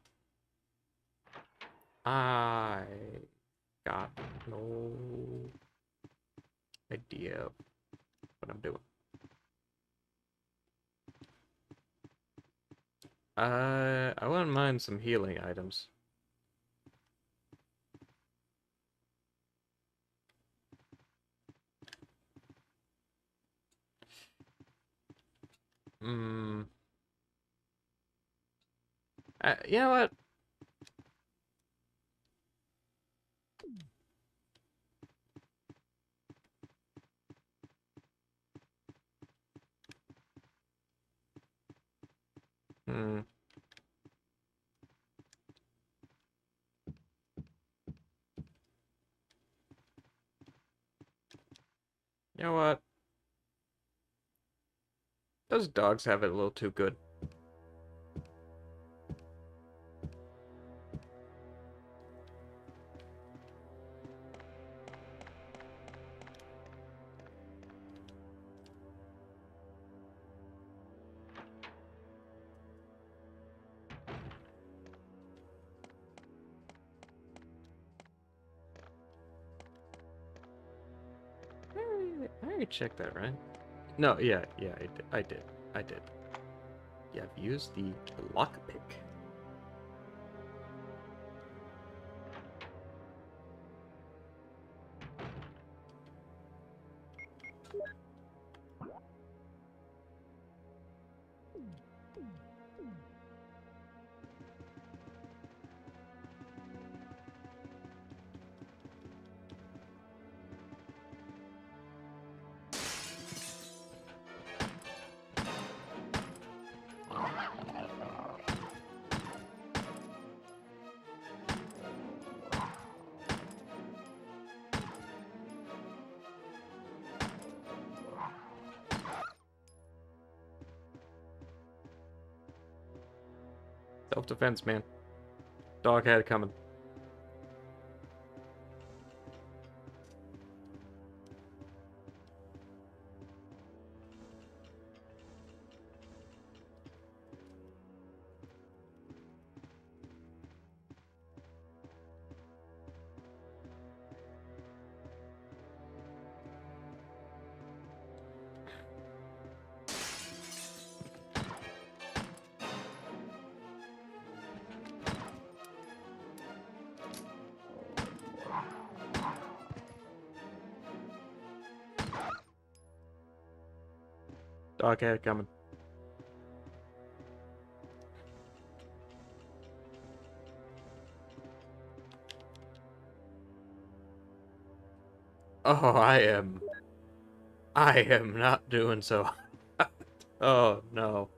I got no idea what I'm doing. I wouldn't mind some healing items. Hmm. You know what? Hmm. You know what? Those dogs have it a little too good. I already checked that, right? No, yeah, I did. Yeah, I've used the lockpick. Self-defense, man. Dog had it coming. Doghead coming. Oh, I am not doing so. Oh, no.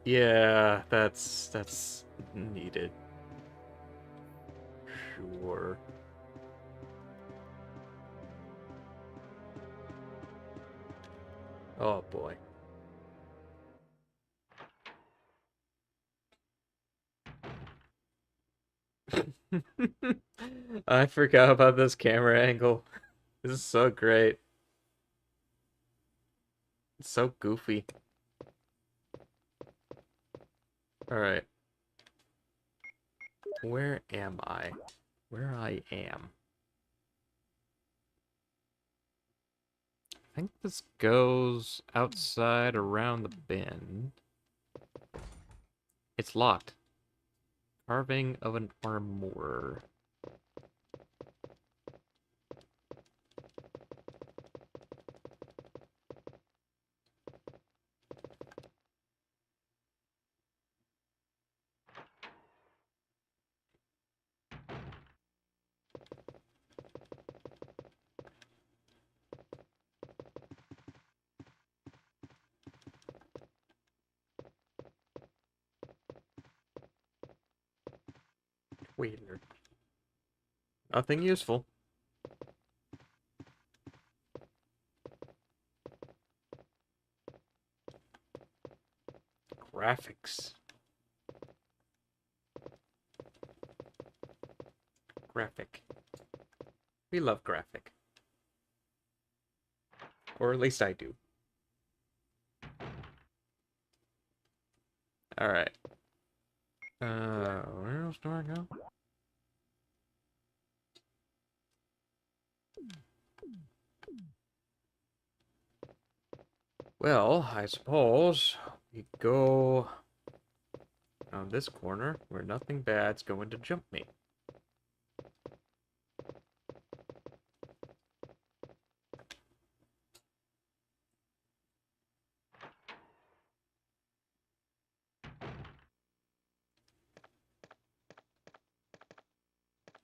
Yeah, that's needed. Sure. Oh boy. I forgot about this camera angle. This is so great. It's so goofy. Alright. Where am I? Where I am. I think this goes outside around the bend. It's locked. Carving of an armor. Weird. Nothing useful. Graphics. Graphic. We love graphic. Or at least I do. Alright. Where else do I go? Well, I suppose we go on this corner where nothing bad's going to jump me.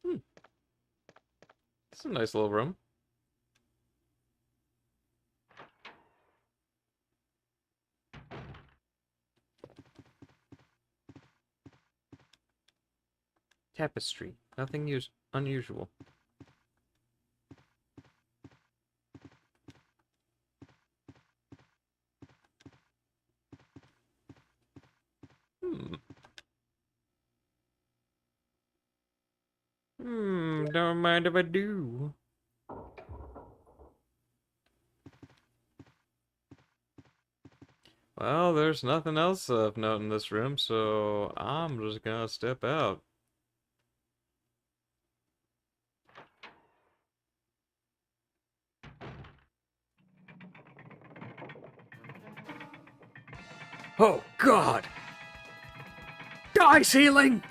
Hmm. It's a nice little room. Tapestry. Nothing unusual. Hmm. Don't mind if I do. Well, there's nothing else of note in this room, so I'm just gonna step out. Oh, God! Die, ceiling!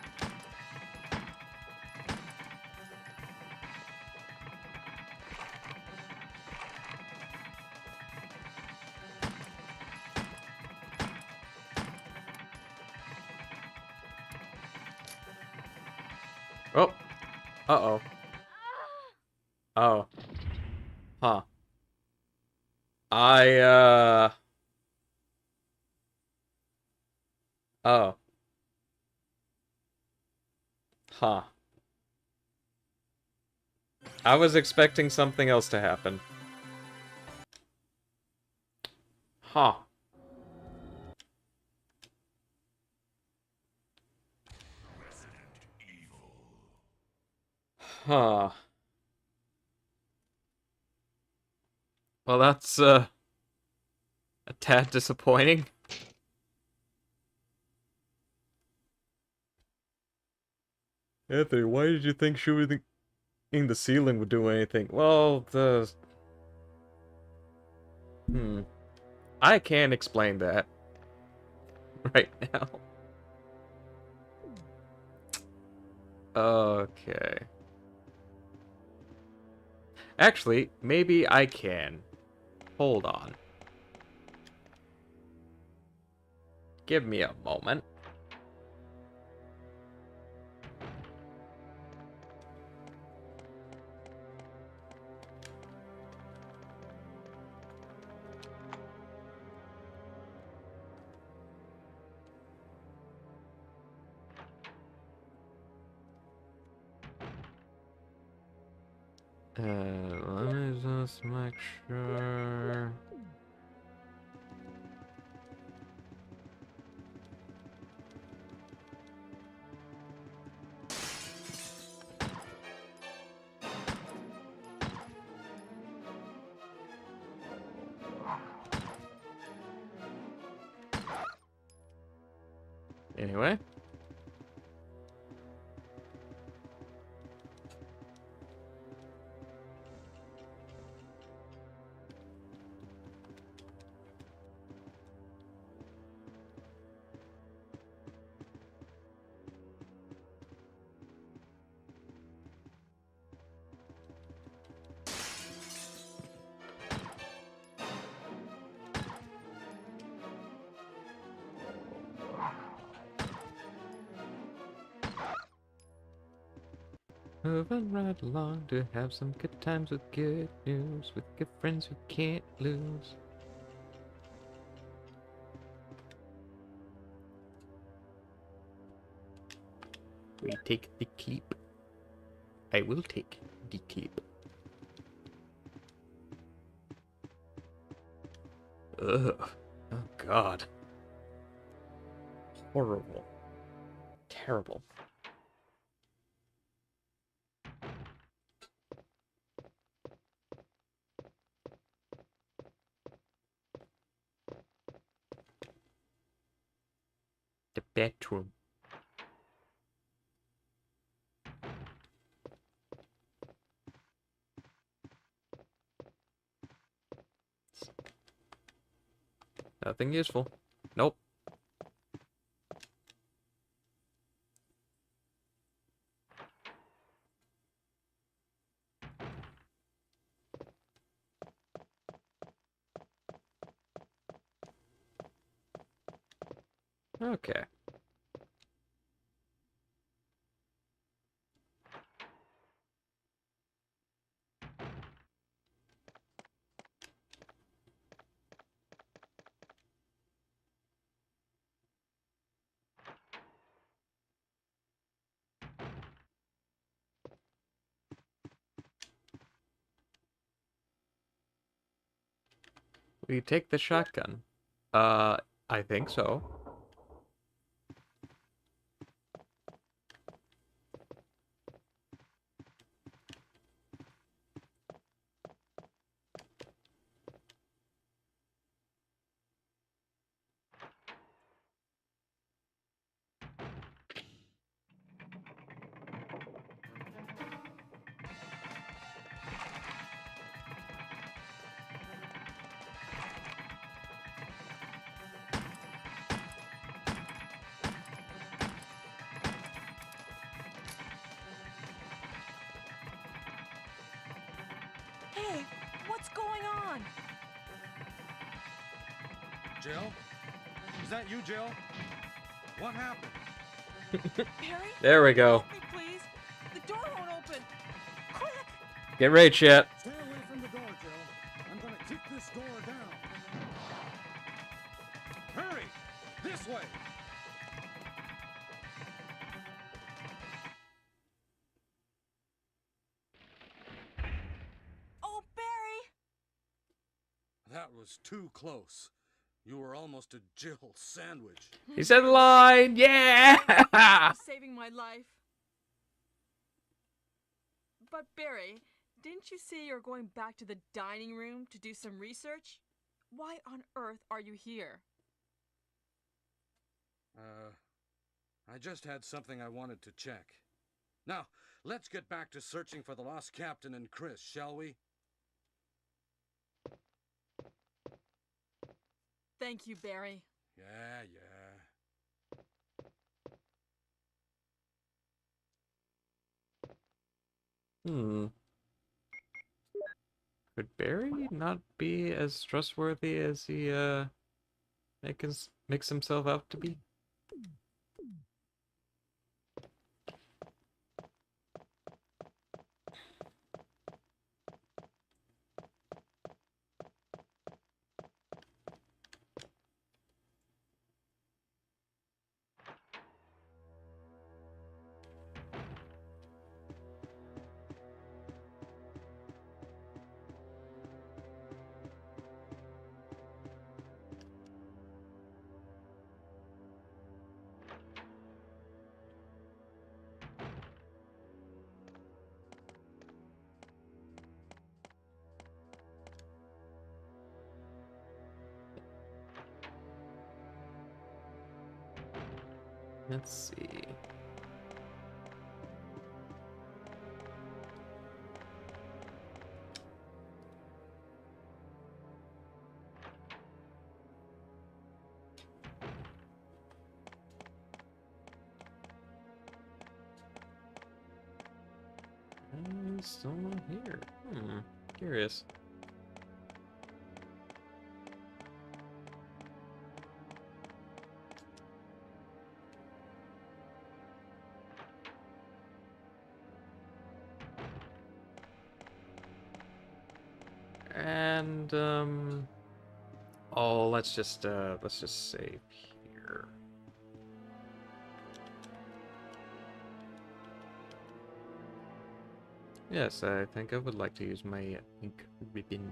Oh. Uh-oh. Oh. Huh. I, Oh. Huh. I was expecting something else to happen. Huh. Huh. Well, that's, a tad disappointing. Anthony, why did you think shooting the ceiling would do anything? Well, I can't explain that right now. Okay. Actually, maybe I can. Hold on. Give me a moment. Let me just make sure. Anyway. Moving right along to have some good times with good news, with good friends who can't lose. We take the keep. I will take the keep. Ugh. Oh God. Horrible. Terrible. The bedroom. Nothing useful. Nope. Okay. We take the shotgun. I think so. Hey, what's going on? Jill? Is that you, Jill? What happened? Barry? There we go. Help me, please. The door won't open. Quick! Get ready, chat. Stay away from the door, Jill. I'm gonna kick this door down. Hurry! This way! Oh, Barry! That was too close. You were almost a Jill sandwich. He said the line. Yeah. For saving my life. But Barry, didn't you say you're going back to the dining room to do some research? Why on earth are you here? I just had something I wanted to check. Now, let's get back to searching for the lost captain and Chris, shall we? Thank you, Barry. Yeah. Hmm. Would Barry not be as trustworthy as he makes himself out to be? Let's see. He's still not here. Curious. And oh, let's just save here. Yes, I think I would like to use my ink ribbon.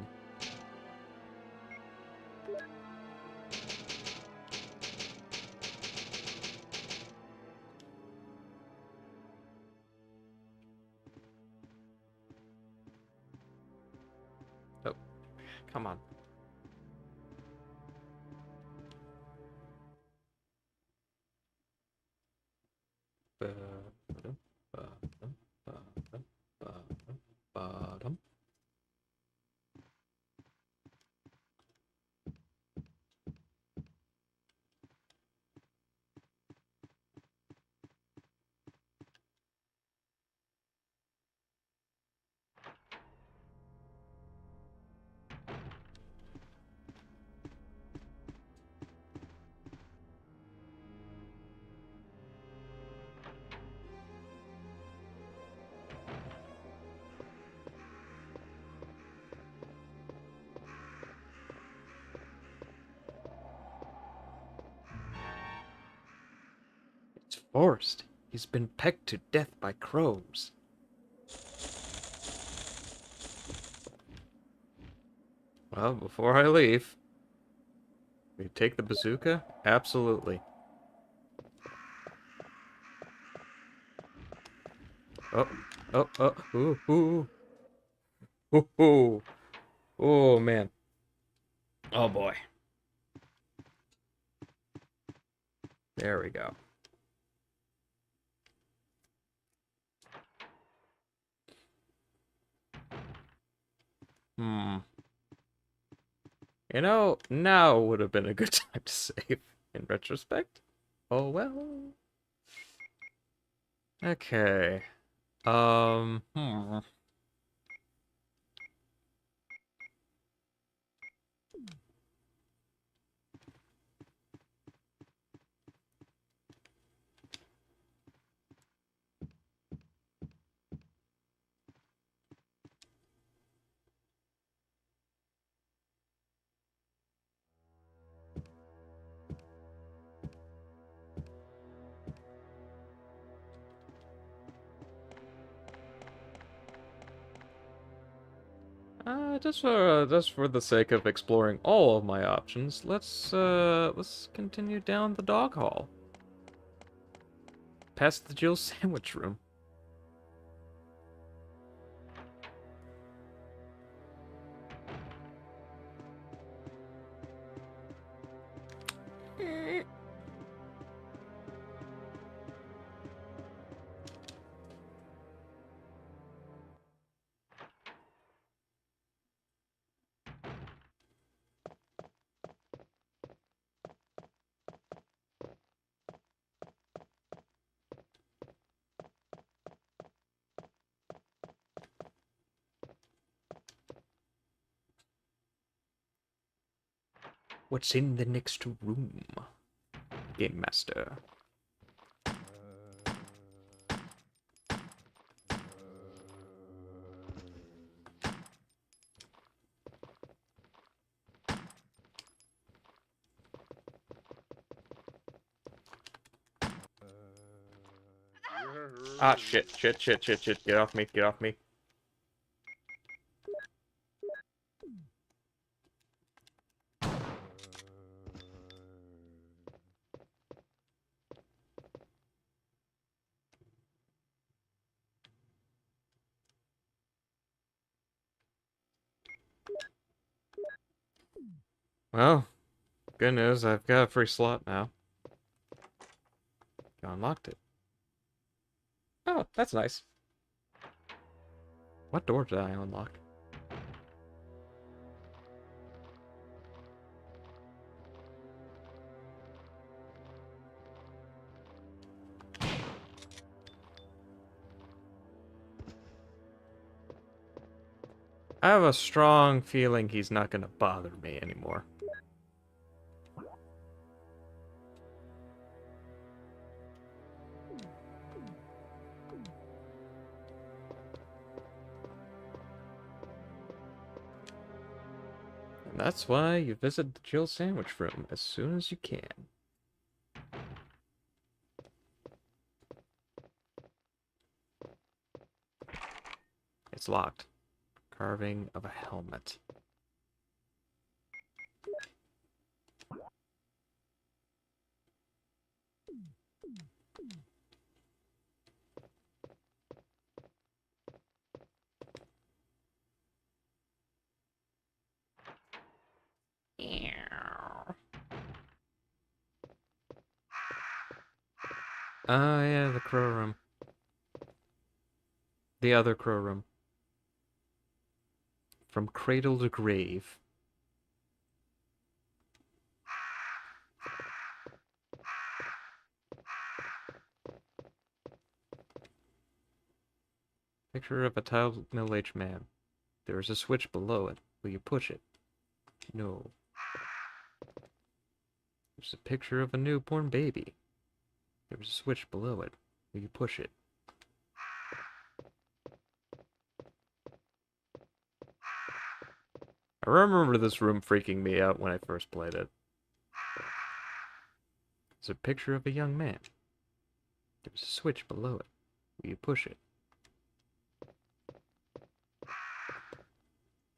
Oh, come on. Ba-dum, ba-dum, ba-dum, ba-dum, ba-dum. It's forced. He's been pecked to death by crows. Well, before I leave, we take the bazooka? Absolutely. Oh, ooh. Ooh. Oh, man. Oh, boy. There we go. You know, now would have been a good time to save, in retrospect. Oh, well. Okay. Hmm. Just for the sake of exploring all of my options, let's continue down the dog hall. Past the Jill sandwich room. What's in the next room? Game Master. Ah, shit. Get off me, get off me. Well, good news, I've got a free slot now. I unlocked it. Oh, that's nice. What door did I unlock? I have a strong feeling he's not gonna bother me anymore. And that's why you visit the Jill Sandwich Room as soon as you can. It's locked. Carving of a helmet. Oh yeah, the crow room. The other crow room. From cradle to grave. Picture of a tiled middle-aged man. There is a switch below it. Will you push it? No. There's a picture of a newborn baby. There's a switch below it. Will you push it? I remember this room freaking me out when I first played it. There's a picture of a young man. There's a switch below it. Will you push it?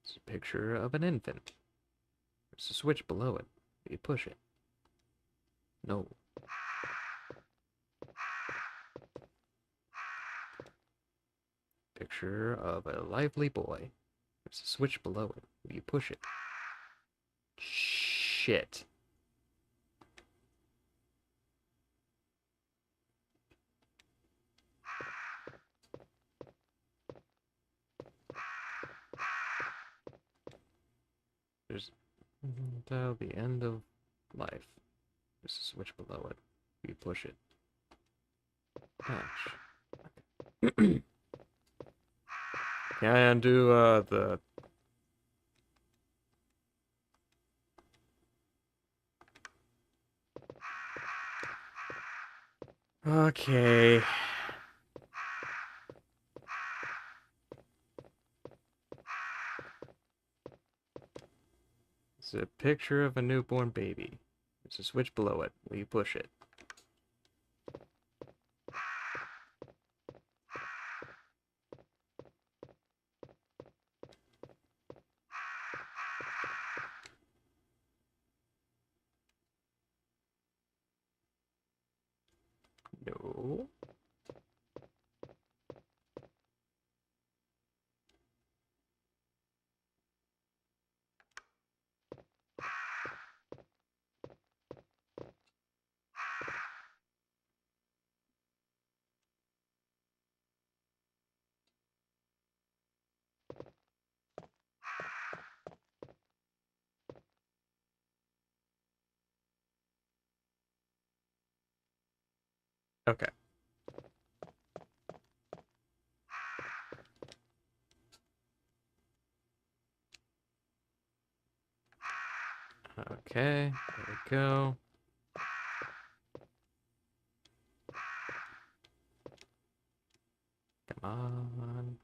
There's a picture of an infant. There's a switch below it. Will you push it? No. Picture of a lively boy. There's a switch below it. Will you push it? Shit. There's until the end of life. There's a switch below it. Will you push it? Gosh. Can I undo the... Okay. It's a picture of a newborn baby. There's a switch below it. Will you push it? No. Okay. Okay, there we go. Come on.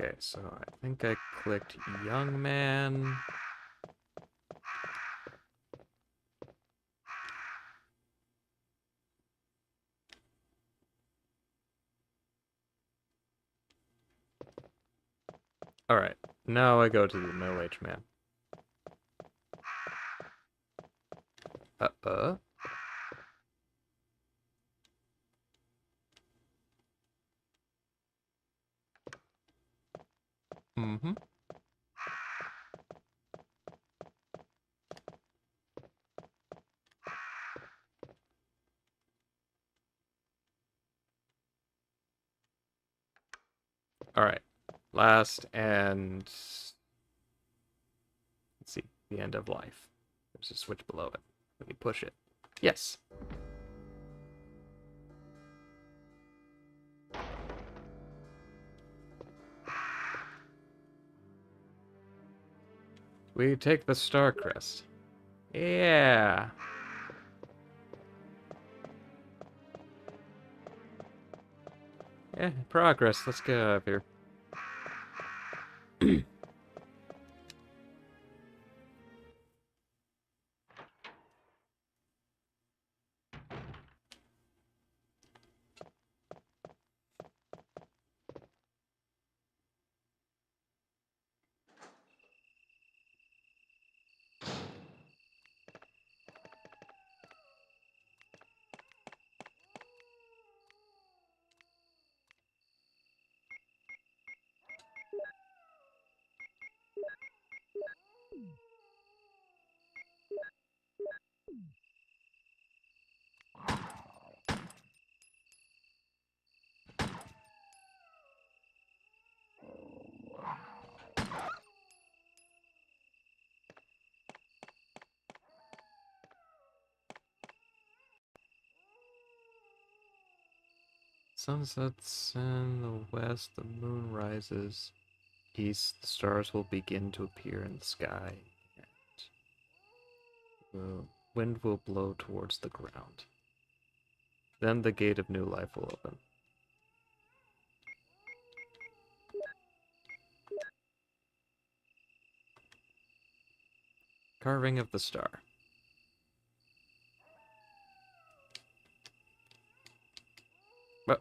Okay, so I think I clicked young man. Alright, now I go to the middle-aged man. Uh-uh. Mm-hmm. Alright. Last and... Let's see. The end of life. There's a switch below it. Let me push it. Yes. We take the Star Crest. Yeah. Progress. Let's get out of here. Sun sets in the west, the moon rises. East, the stars will begin to appear in the sky. And the wind will blow towards the ground. Then the gate of new life will open. Carving of the star. But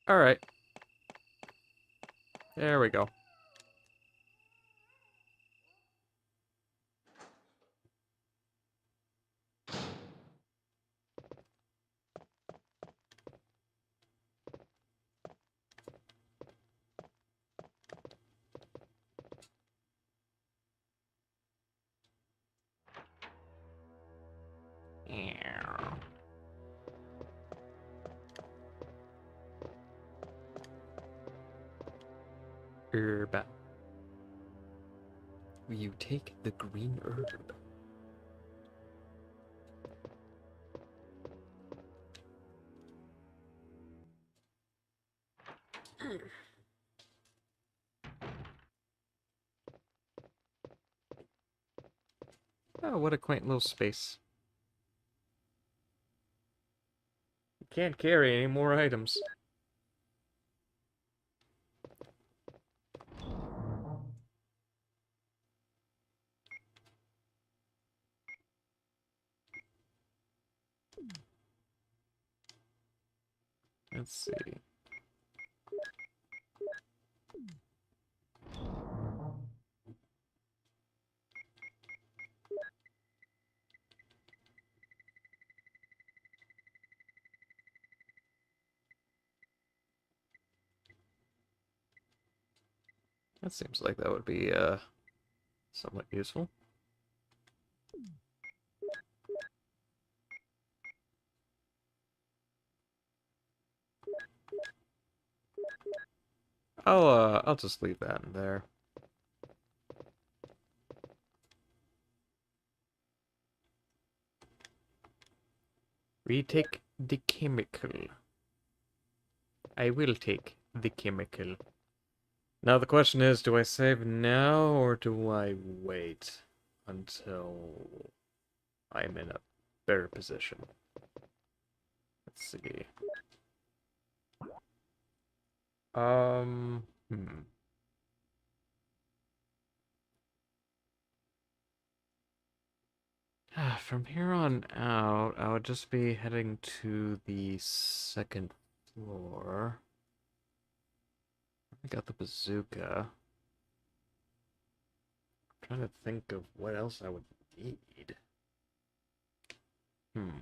all right. There we go. Herb. Will you take the green herb? Oh, what a quaint little space. You can't carry any more items. Let's see. That seems like that would be somewhat useful. I'll just leave that in there. Retake the chemical. I will take the chemical. Now the question is, do I save now or do I wait until I'm in a better position? Let's see. Hmm. From here on out, I would just be heading to the second floor. I got the bazooka. I'm trying to think of what else I would need. You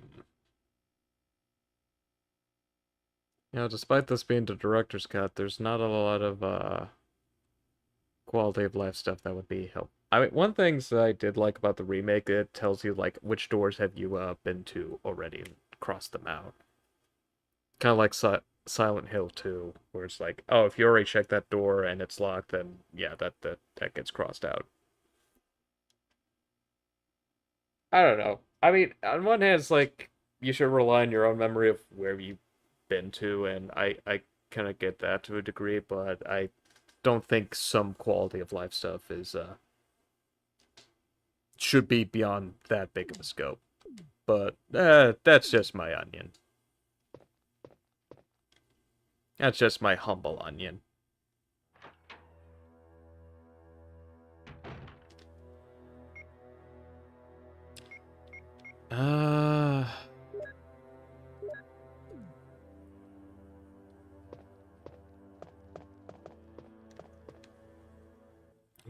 know, despite this being the director's cut, there's not a lot of quality of life stuff that would be helpful. I mean, one thing that I did like about the remake, it tells you like which doors have you been to already and crossed them out. Kind of like Silent Hill 2, where it's like, oh, if you already checked that door and it's locked, then yeah, that gets crossed out. I don't know. I mean, on one hand, it's like you should rely on your own memory of where you've been to, and I kind of get that to a degree, but I don't think some quality of life stuff is should be beyond that big of a scope. But that's just my onion. That's just my humble onion. I'm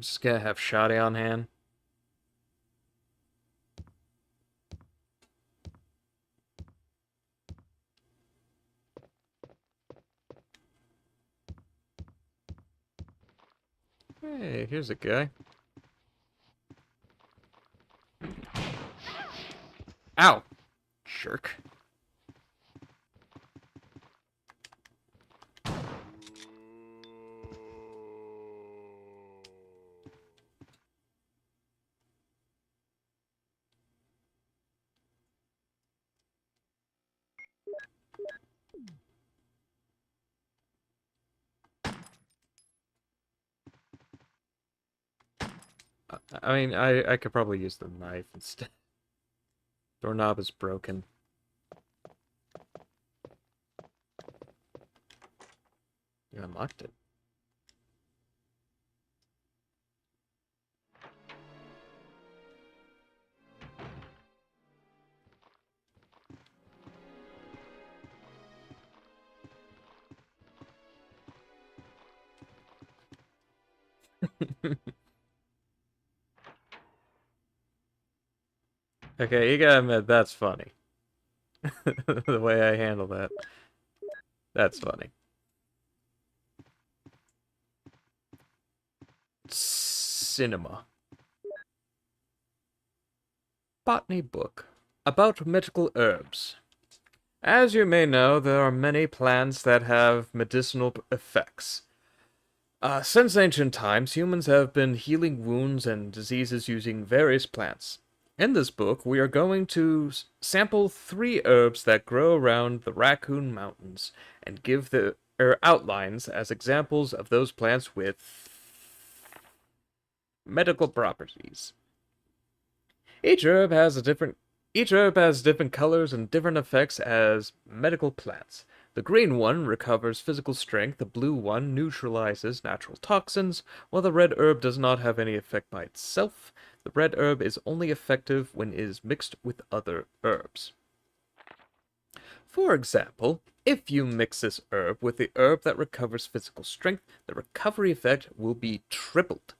just gonna have Shoddy on hand. Hey, here's a guy. Ow! Jerk. I mean, I could probably use the knife instead. Doorknob is broken. You unlocked it. Okay, you gotta admit, that's funny. The way I handle that. That's funny. Cinema. Botany book. About medical herbs. As you may know, there are many plants that have medicinal effects. Since ancient times, humans have been healing wounds and diseases using various plants. In this book, we are going to sample 3 herbs that grow around the Raccoon Mountains and give the outlines as examples of those plants with medical properties. Each herb has different colors and different effects as medical plants. The green one recovers physical strength, the blue one neutralizes natural toxins, while the red herb does not have any effect by itself. The red herb is only effective when it is mixed with other herbs. For example, if you mix this herb with the herb that recovers physical strength, the recovery effect will be tripled.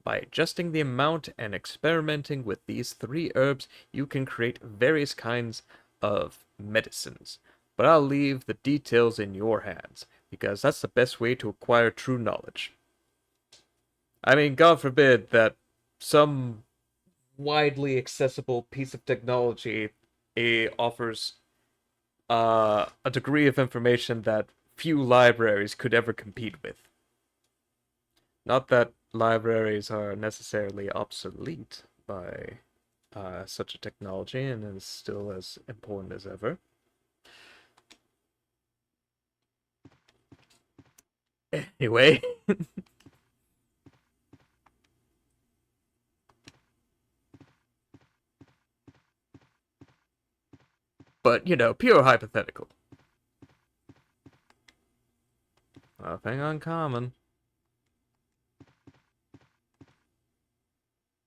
By adjusting the amount and experimenting with these 3 herbs, you can create various kinds of medicines. But I'll leave the details in your hands, because that's the best way to acquire true knowledge. I mean, God forbid that some widely accessible piece of technology offers a degree of information that few libraries could ever compete with. Not that libraries are necessarily obsolete by such a technology and is still as important as ever. Anyway. But, you know, pure hypothetical. Nothing uncommon.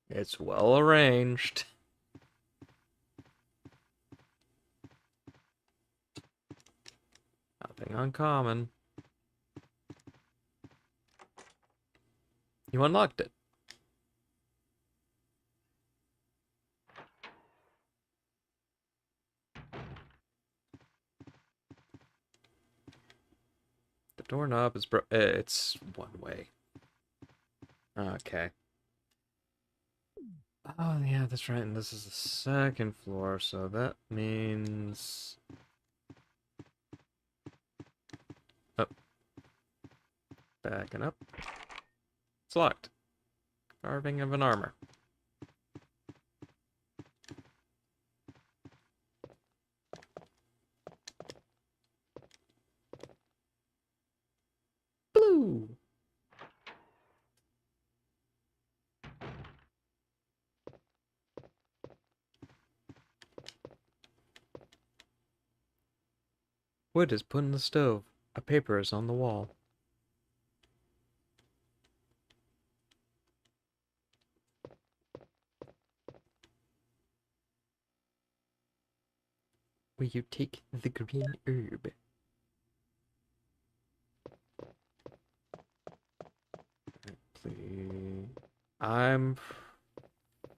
It's well arranged. Nothing uncommon. You unlocked it. The doorknob is it's one way. Okay. Oh, yeah, that's right. And this is the second floor, so that means... Oh. Backing up. It's locked. Carving of an armor. Blue! Wood is put in the stove. A paper is on the wall. Will you take the green herb? Please. I'm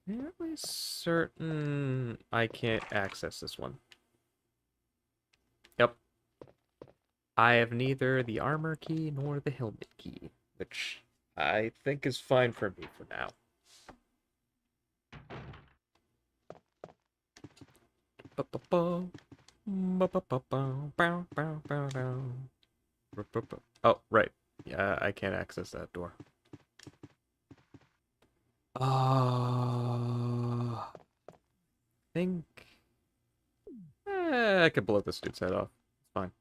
fairly certain I can't access this one. Yep. I have neither the armor key nor the helmet key, which I think is fine for me for now. Oh, right. Yeah, I can't access that door. Think I could blow this dude's head off. It's fine.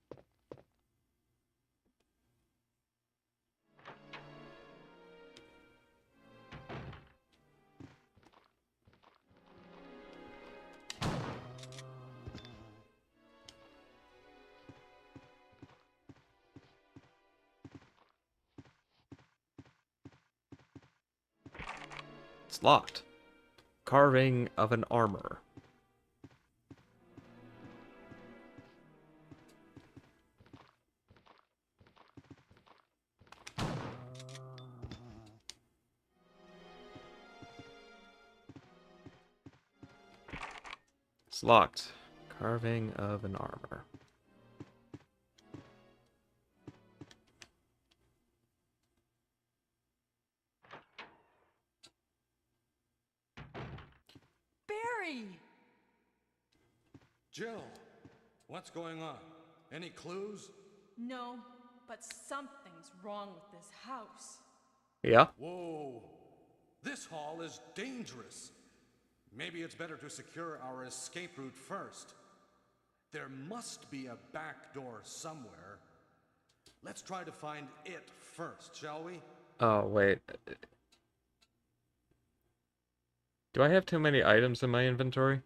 It's locked. Carving of an armor. It's locked. Carving of an armor. Barry! Jill, what's going on? Any clues? No, but something's wrong with this house. Yeah? Whoa, this hall is dangerous. Maybe it's better to secure our escape route first. There must be a back door somewhere. Let's try to find it first, shall we? Oh, wait. Do I have too many items in my inventory?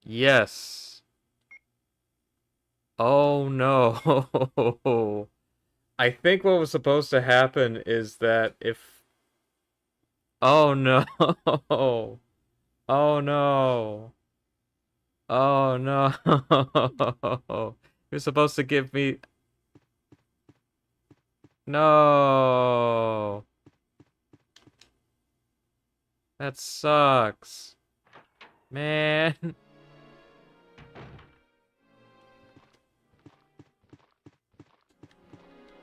Yes. Oh no. I think what was supposed to happen is that if... Oh no. Oh no. Oh no. You're supposed to give me... No. That sucks. Man.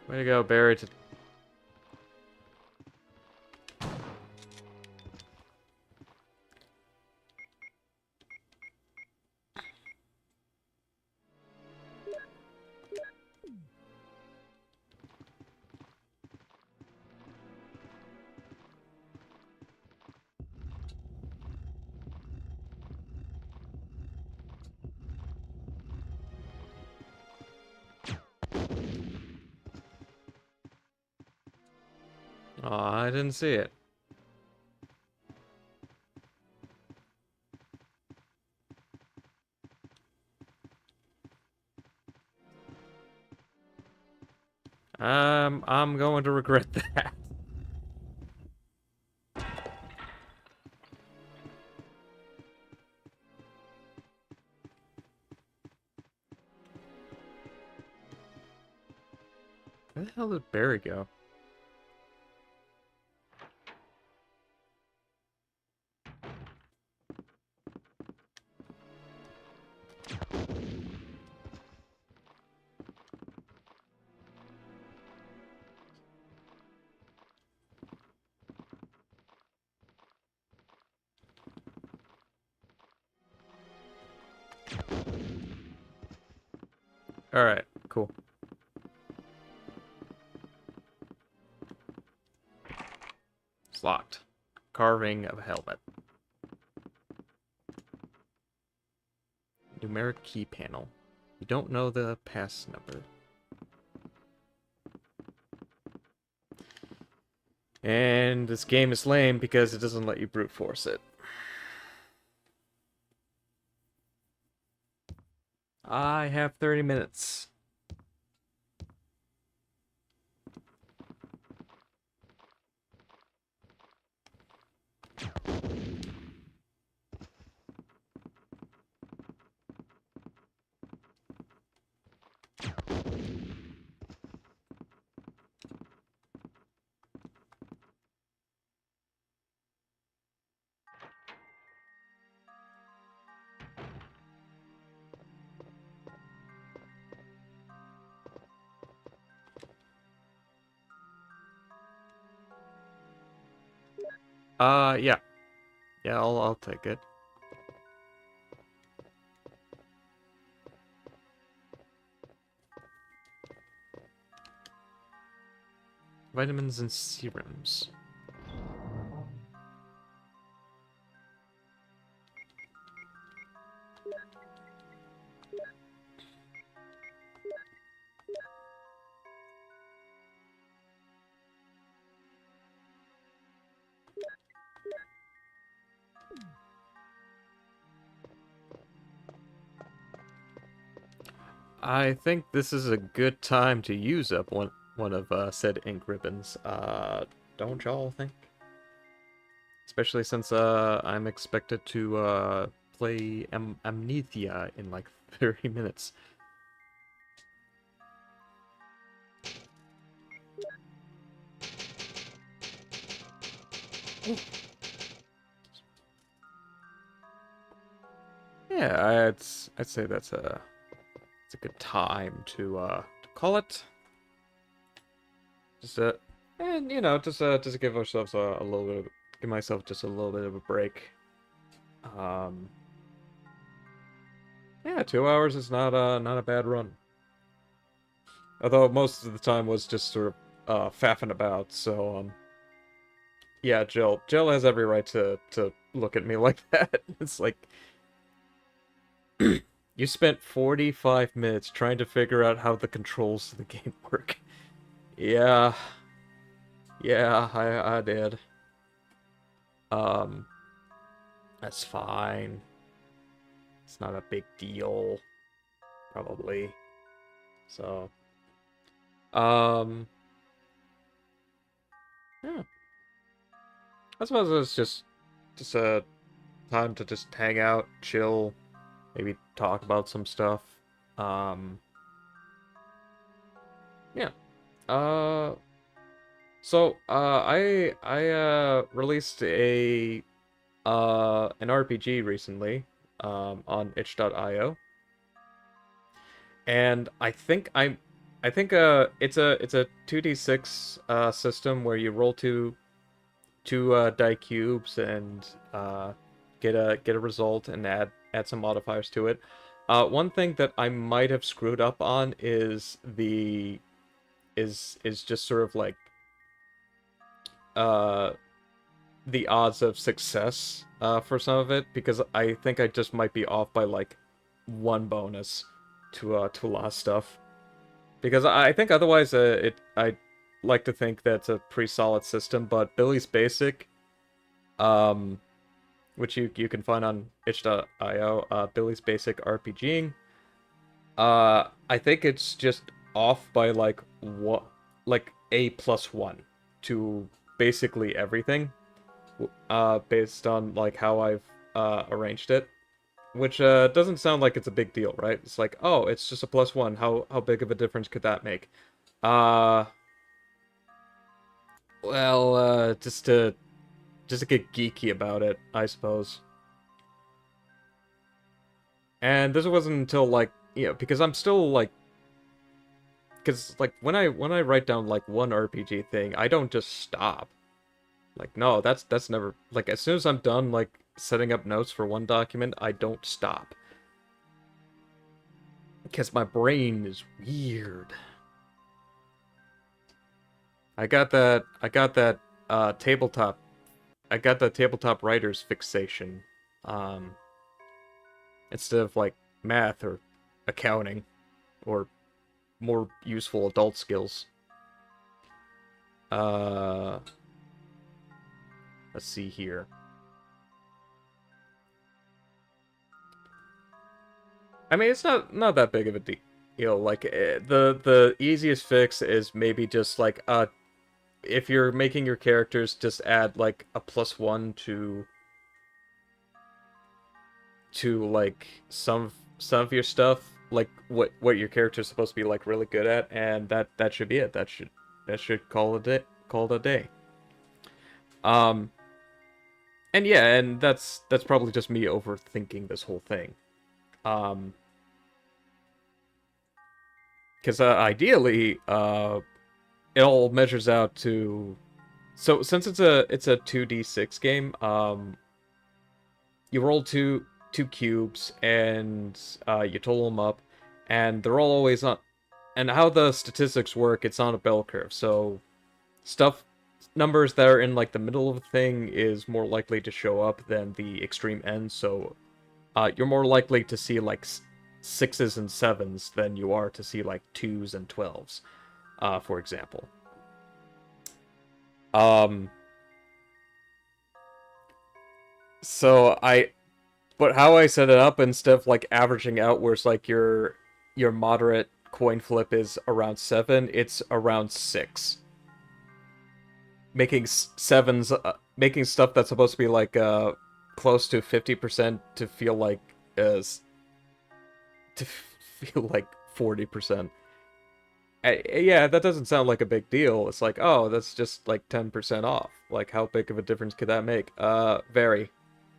Way to go, Barry. Oh, I didn't see it. I'm going to regret that. Where the hell did Barry go? Alright, cool. It's locked. Carving of a helmet. Numeric key panel. You don't know the pass number. And this game is lame because it doesn't let you brute force it. I have 30 minutes. Yeah. Yeah, I'll take it. Vitamins and serums. I think this is a good time to use up one of said ink ribbons. Don't y'all think? Especially since I'm expected to play Amnesia in like 30 minutes. Yeah, I'd say that's it's a good time to call it. Just and you know, just give ourselves a little bit of, give myself just a little bit of a break. Yeah, 2 hours is not a bad run. Although most of the time was just sort of faffing about, so yeah, Jill has every right to look at me like that. It's like you spent 45 minutes trying to figure out how the controls of the game work. Yeah. Yeah, I did. That's fine. It's not a big deal. Probably. So. Yeah. I suppose it's just a time to just hang out, chill, maybe talk about some stuff. Yeah. I released an RPG recently on itch.io. And it's a 2d6 system where you roll two die cubes and get a result and add some modifiers to it. One thing that I might have screwed up on is just sort of like the odds of success for some of it, because I think I just might be off by like one bonus to a lot of stuff. Because I think otherwise I like to think that's a pretty solid system, but Billy's Basic, which you can find on itch.io, Billy's Basic RPGing. I think it's just off by like what, like a +1 to basically everything, based on like how I've arranged it, which doesn't sound like it's a big deal, right? It's like, oh, it's just a +1. How big of a difference could that make? Well, just to get geeky about it, I suppose. And this wasn't until like, because I'm still like, because like when I write down like one RPG thing, I don't just stop. Like, no, that's never, like, as soon as I'm done like setting up notes for one document, I don't stop. Because my brain is weird. I got that tabletop writer's fixation. Instead of like math or accounting or more useful adult skills. Let's see here. I mean, it's not that big of a deal. Like, the easiest fix is maybe just like if you're making your characters, just add like a +1 to like some of your stuff, like what your character's supposed to be like really good at, and that should be it. That should call it a day. And yeah, and that's probably just me overthinking this whole thing. Because ideally, it all measures out to, so since it's a 2d6 game, you roll two cubes and you total them up, and they're all always on. And how the statistics work, it's on a bell curve. So numbers that are in like the middle of a thing is more likely to show up than the extreme end. So you're more likely to see like 6s and 7s than you are to see like 2s and 12s, for example. But how I set it up, instead of like averaging out where it's like your moderate coin flip is around 7, it's around 6. Making 7s, making stuff that's supposed to be like close to 50% to feel like 40%. Yeah, that doesn't sound like a big deal. It's like, oh, that's just like 10% off. Like, how big of a difference could that make? Very,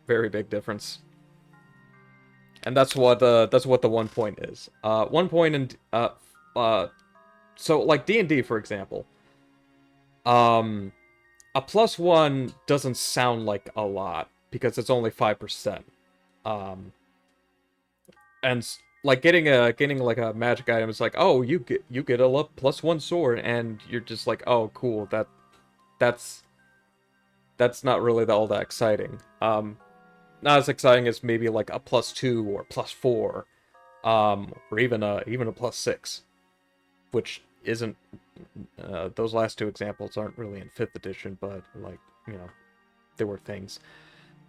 very big difference. And that's what the 1 point is. 1 point in so like D&D, for example. A +1 doesn't sound like a lot because it's only 5%. And like getting like a magic item is like, oh, you get a +1 sword, and you're just like, oh, cool. That's not really all that exciting. Not as exciting as maybe like a +2 or +4, or even a +6, which isn't. Those last two examples aren't really in 5th edition, but like, they were things.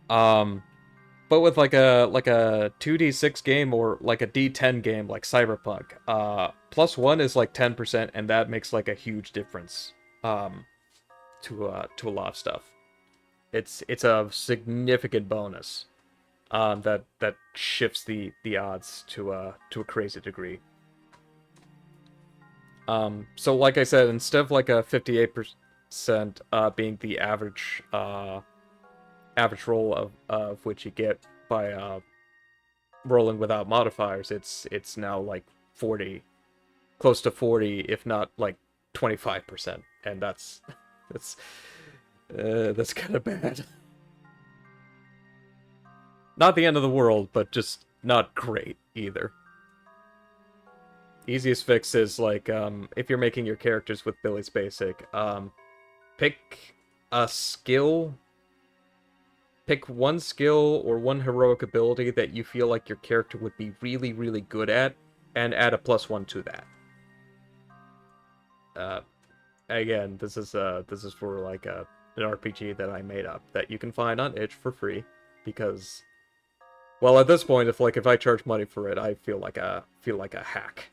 But with like a 2d6 game or like a d10 game like Cyberpunk, +1 is like 10%, and that makes like a huge difference to a lot of stuff. It's a significant bonus that shifts the odds to a crazy degree. So like I said, instead of like a 58% being the average roll of which you get by rolling without modifiers, it's now like 40, close to 40, if not like 25%, and that's kind of bad. Not the end of the world, but just not great either. Easiest fix is like, if you're making your characters with Billy's Basic, pick a skill. Pick one skill or one heroic ability that you feel like your character would be really, really good at, and add a +1 to that. again, this is for like an RPG that I made up that you can find on itch for free, because, well, at this point, if I charge money for it, I feel like a hack.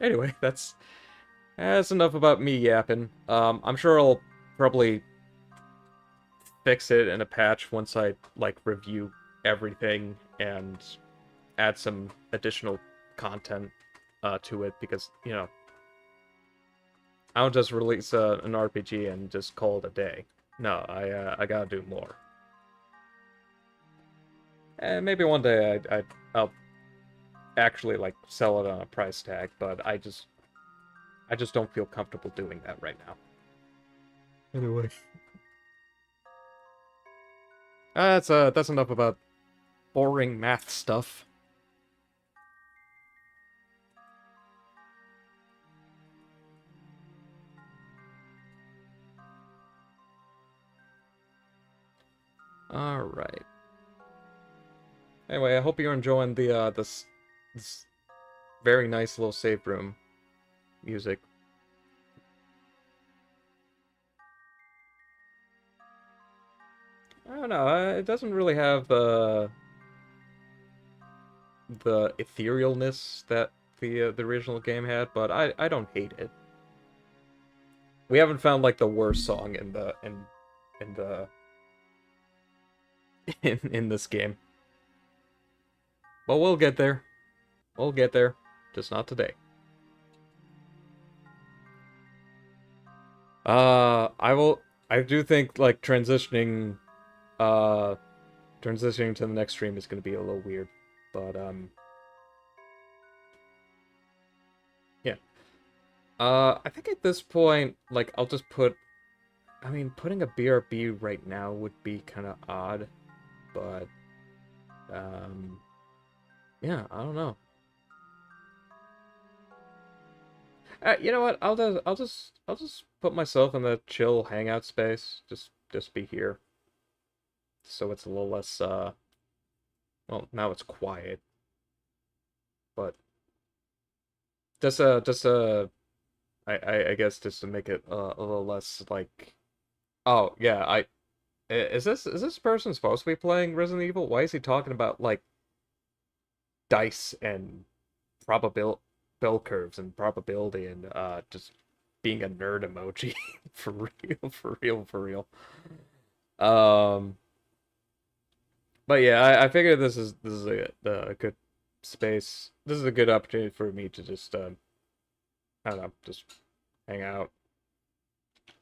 Anyway, that's enough about me yapping. I'm sure I'll probably fix it in a patch once I like review everything and add some additional content to it, because I don't just release an RPG and just call it a day. No, I gotta do more. And maybe one day I'll actually like sell it on a price tag, but I just don't feel comfortable doing that right now. Anyway, that's enough about boring math stuff. All right. Anyway, I hope you're enjoying the this very nice little save room music. I don't know. It doesn't really have the etherealness that the original game had, but I don't hate it. We haven't found like the worst song in the in this game, but we'll get there. We'll get there, just not today. I do think like transitioning to the next stream is gonna be a little weird, but yeah. I think at this point, like, I'll just I mean, putting a BRB right now would be kind of odd, but yeah, I don't know. You know what? I'll just put myself in the chill hangout space. Just be here. So it's a little less well, now it's quiet. But I guess just to make it a little less like, oh, yeah, is this person supposed to be playing Resident Evil? Why is he talking about like dice and probability bell curves and probability and just being a nerd emoji? For real, for real, for real. But yeah, I figure this is a good space. This is a good opportunity for me to just I don't know, just hang out.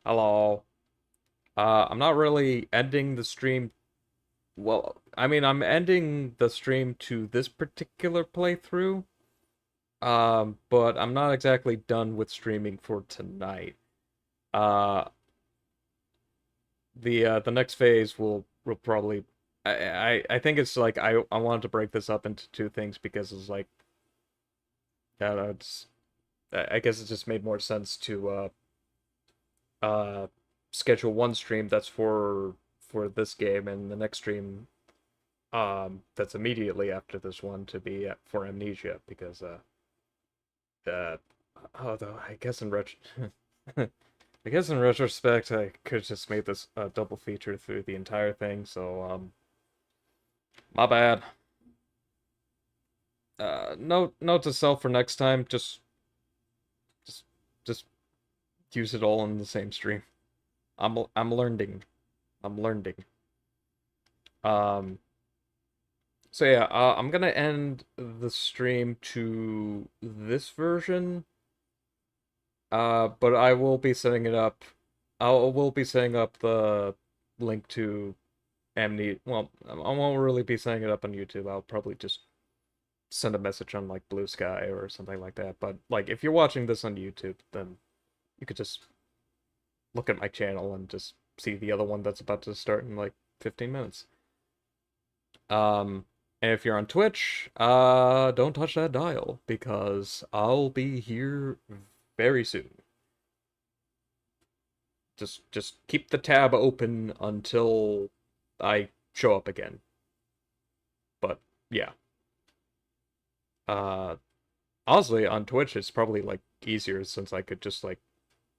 Hello. I'm not really ending the stream. Well, I mean, I'm ending the stream to this particular playthrough. But I'm not exactly done with streaming for tonight. Uh, the next phase will probably, I think it's like I wanted to break this up into two things because it's like, I don't know, I guess it just made more sense to schedule one stream that's for this game, and the next stream that's immediately after this one to be for Amnesia, because although I guess in I guess in retrospect I could have just made this double feature through the entire thing, so my bad. Note to self for next time, just use it all in the same stream. I'm learning. I'm learning. So yeah, I'm gonna end the stream to this version. But I will be setting it up. I will be setting up the link to Amnesia. Well, I won't really be setting it up on YouTube. I'll probably just send a message on like Blue Sky or something like that. But like, if you're watching this on YouTube, then you could just look at my channel and just see the other one that's about to start in like 15 minutes. And if you're on Twitch, don't touch that dial, because I'll be here very soon. Just keep the tab open until I show up again. But yeah. Honestly, on Twitch it's probably like easier since I could just like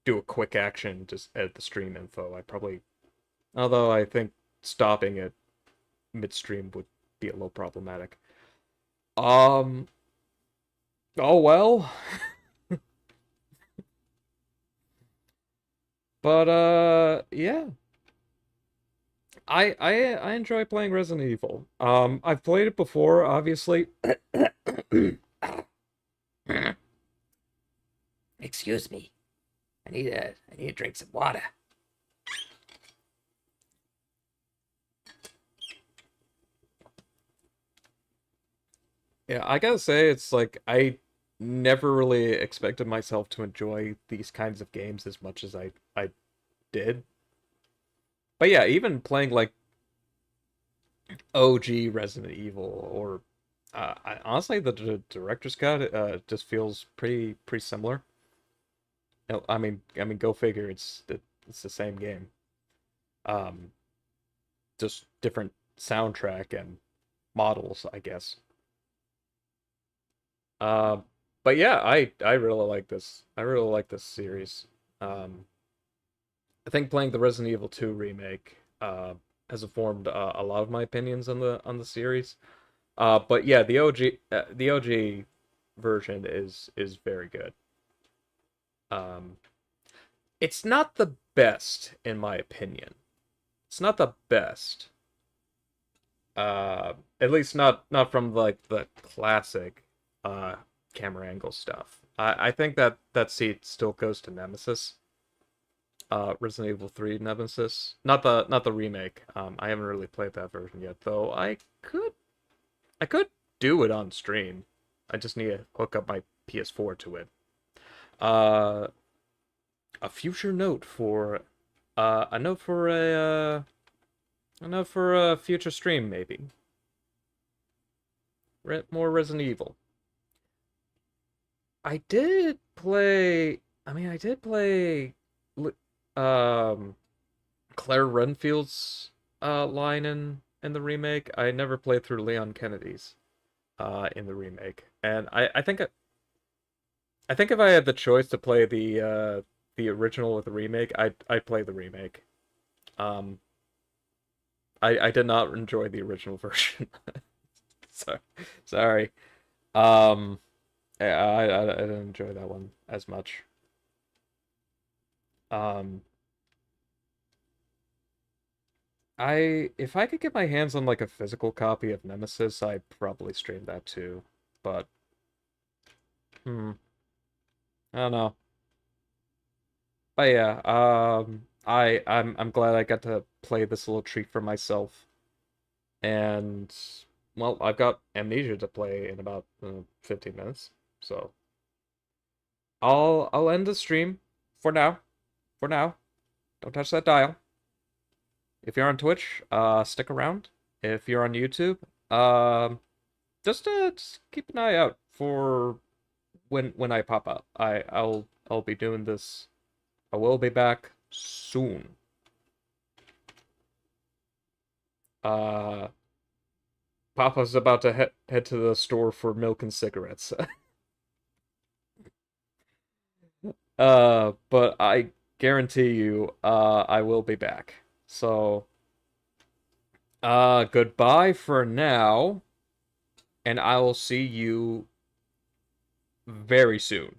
do a quick action, just edit the stream info. I probably, although I think stopping it midstream would be a little problematic. Oh well. But yeah. I enjoy playing Resident Evil. I've played it before, obviously. Excuse me. I need to drink some water. Yeah, I gotta say, it's like I never really expected myself to enjoy these kinds of games as much as I did. But yeah, even playing like OG Resident Evil or honestly the director's cut just feels pretty similar. I mean, go figure. It's the same game. Um, just different soundtrack and models, I guess. Uh, but yeah, I really like this. I really like this series. Um, I think playing the Resident Evil 2 remake has informed a lot of my opinions on the series. But yeah, the OG version is very good. Um, it's not the best in my opinion. It's not the best. At least not from like the classic camera angle stuff. I think that seat still goes to Nemesis. Resident Evil 3 Nemesis. Not the remake. I haven't really played that version yet, though I could do it on stream. I just need to hook up my PS4 to it. Uh a future note for a note for a future stream maybe. More Resident Evil. I did play. I did play. Um, Claire Renfield's line in the remake. I never played through Leon Kennedy's in the remake, and I think if I had the choice to play the original with the remake, I'd play the remake. Um, I did not enjoy the original version. So, sorry. Um, I didn't enjoy that one as much. Um, if I could get my hands on like a physical copy of Nemesis, I'd probably stream that too. But I don't know. But yeah, I'm glad I got to play this little treat for myself. And well, I've got Amnesia to play in about 15 minutes. So I'll end the stream for now. For now. Don't touch that dial. If you're on Twitch, stick around. If you're on YouTube, just keep an eye out for when I pop up. I'll be doing this. I will be back soon. Uh, Papa's about to head to the store for milk and cigarettes. But I guarantee you, I will be back. So, goodbye for now, and I will see you very soon.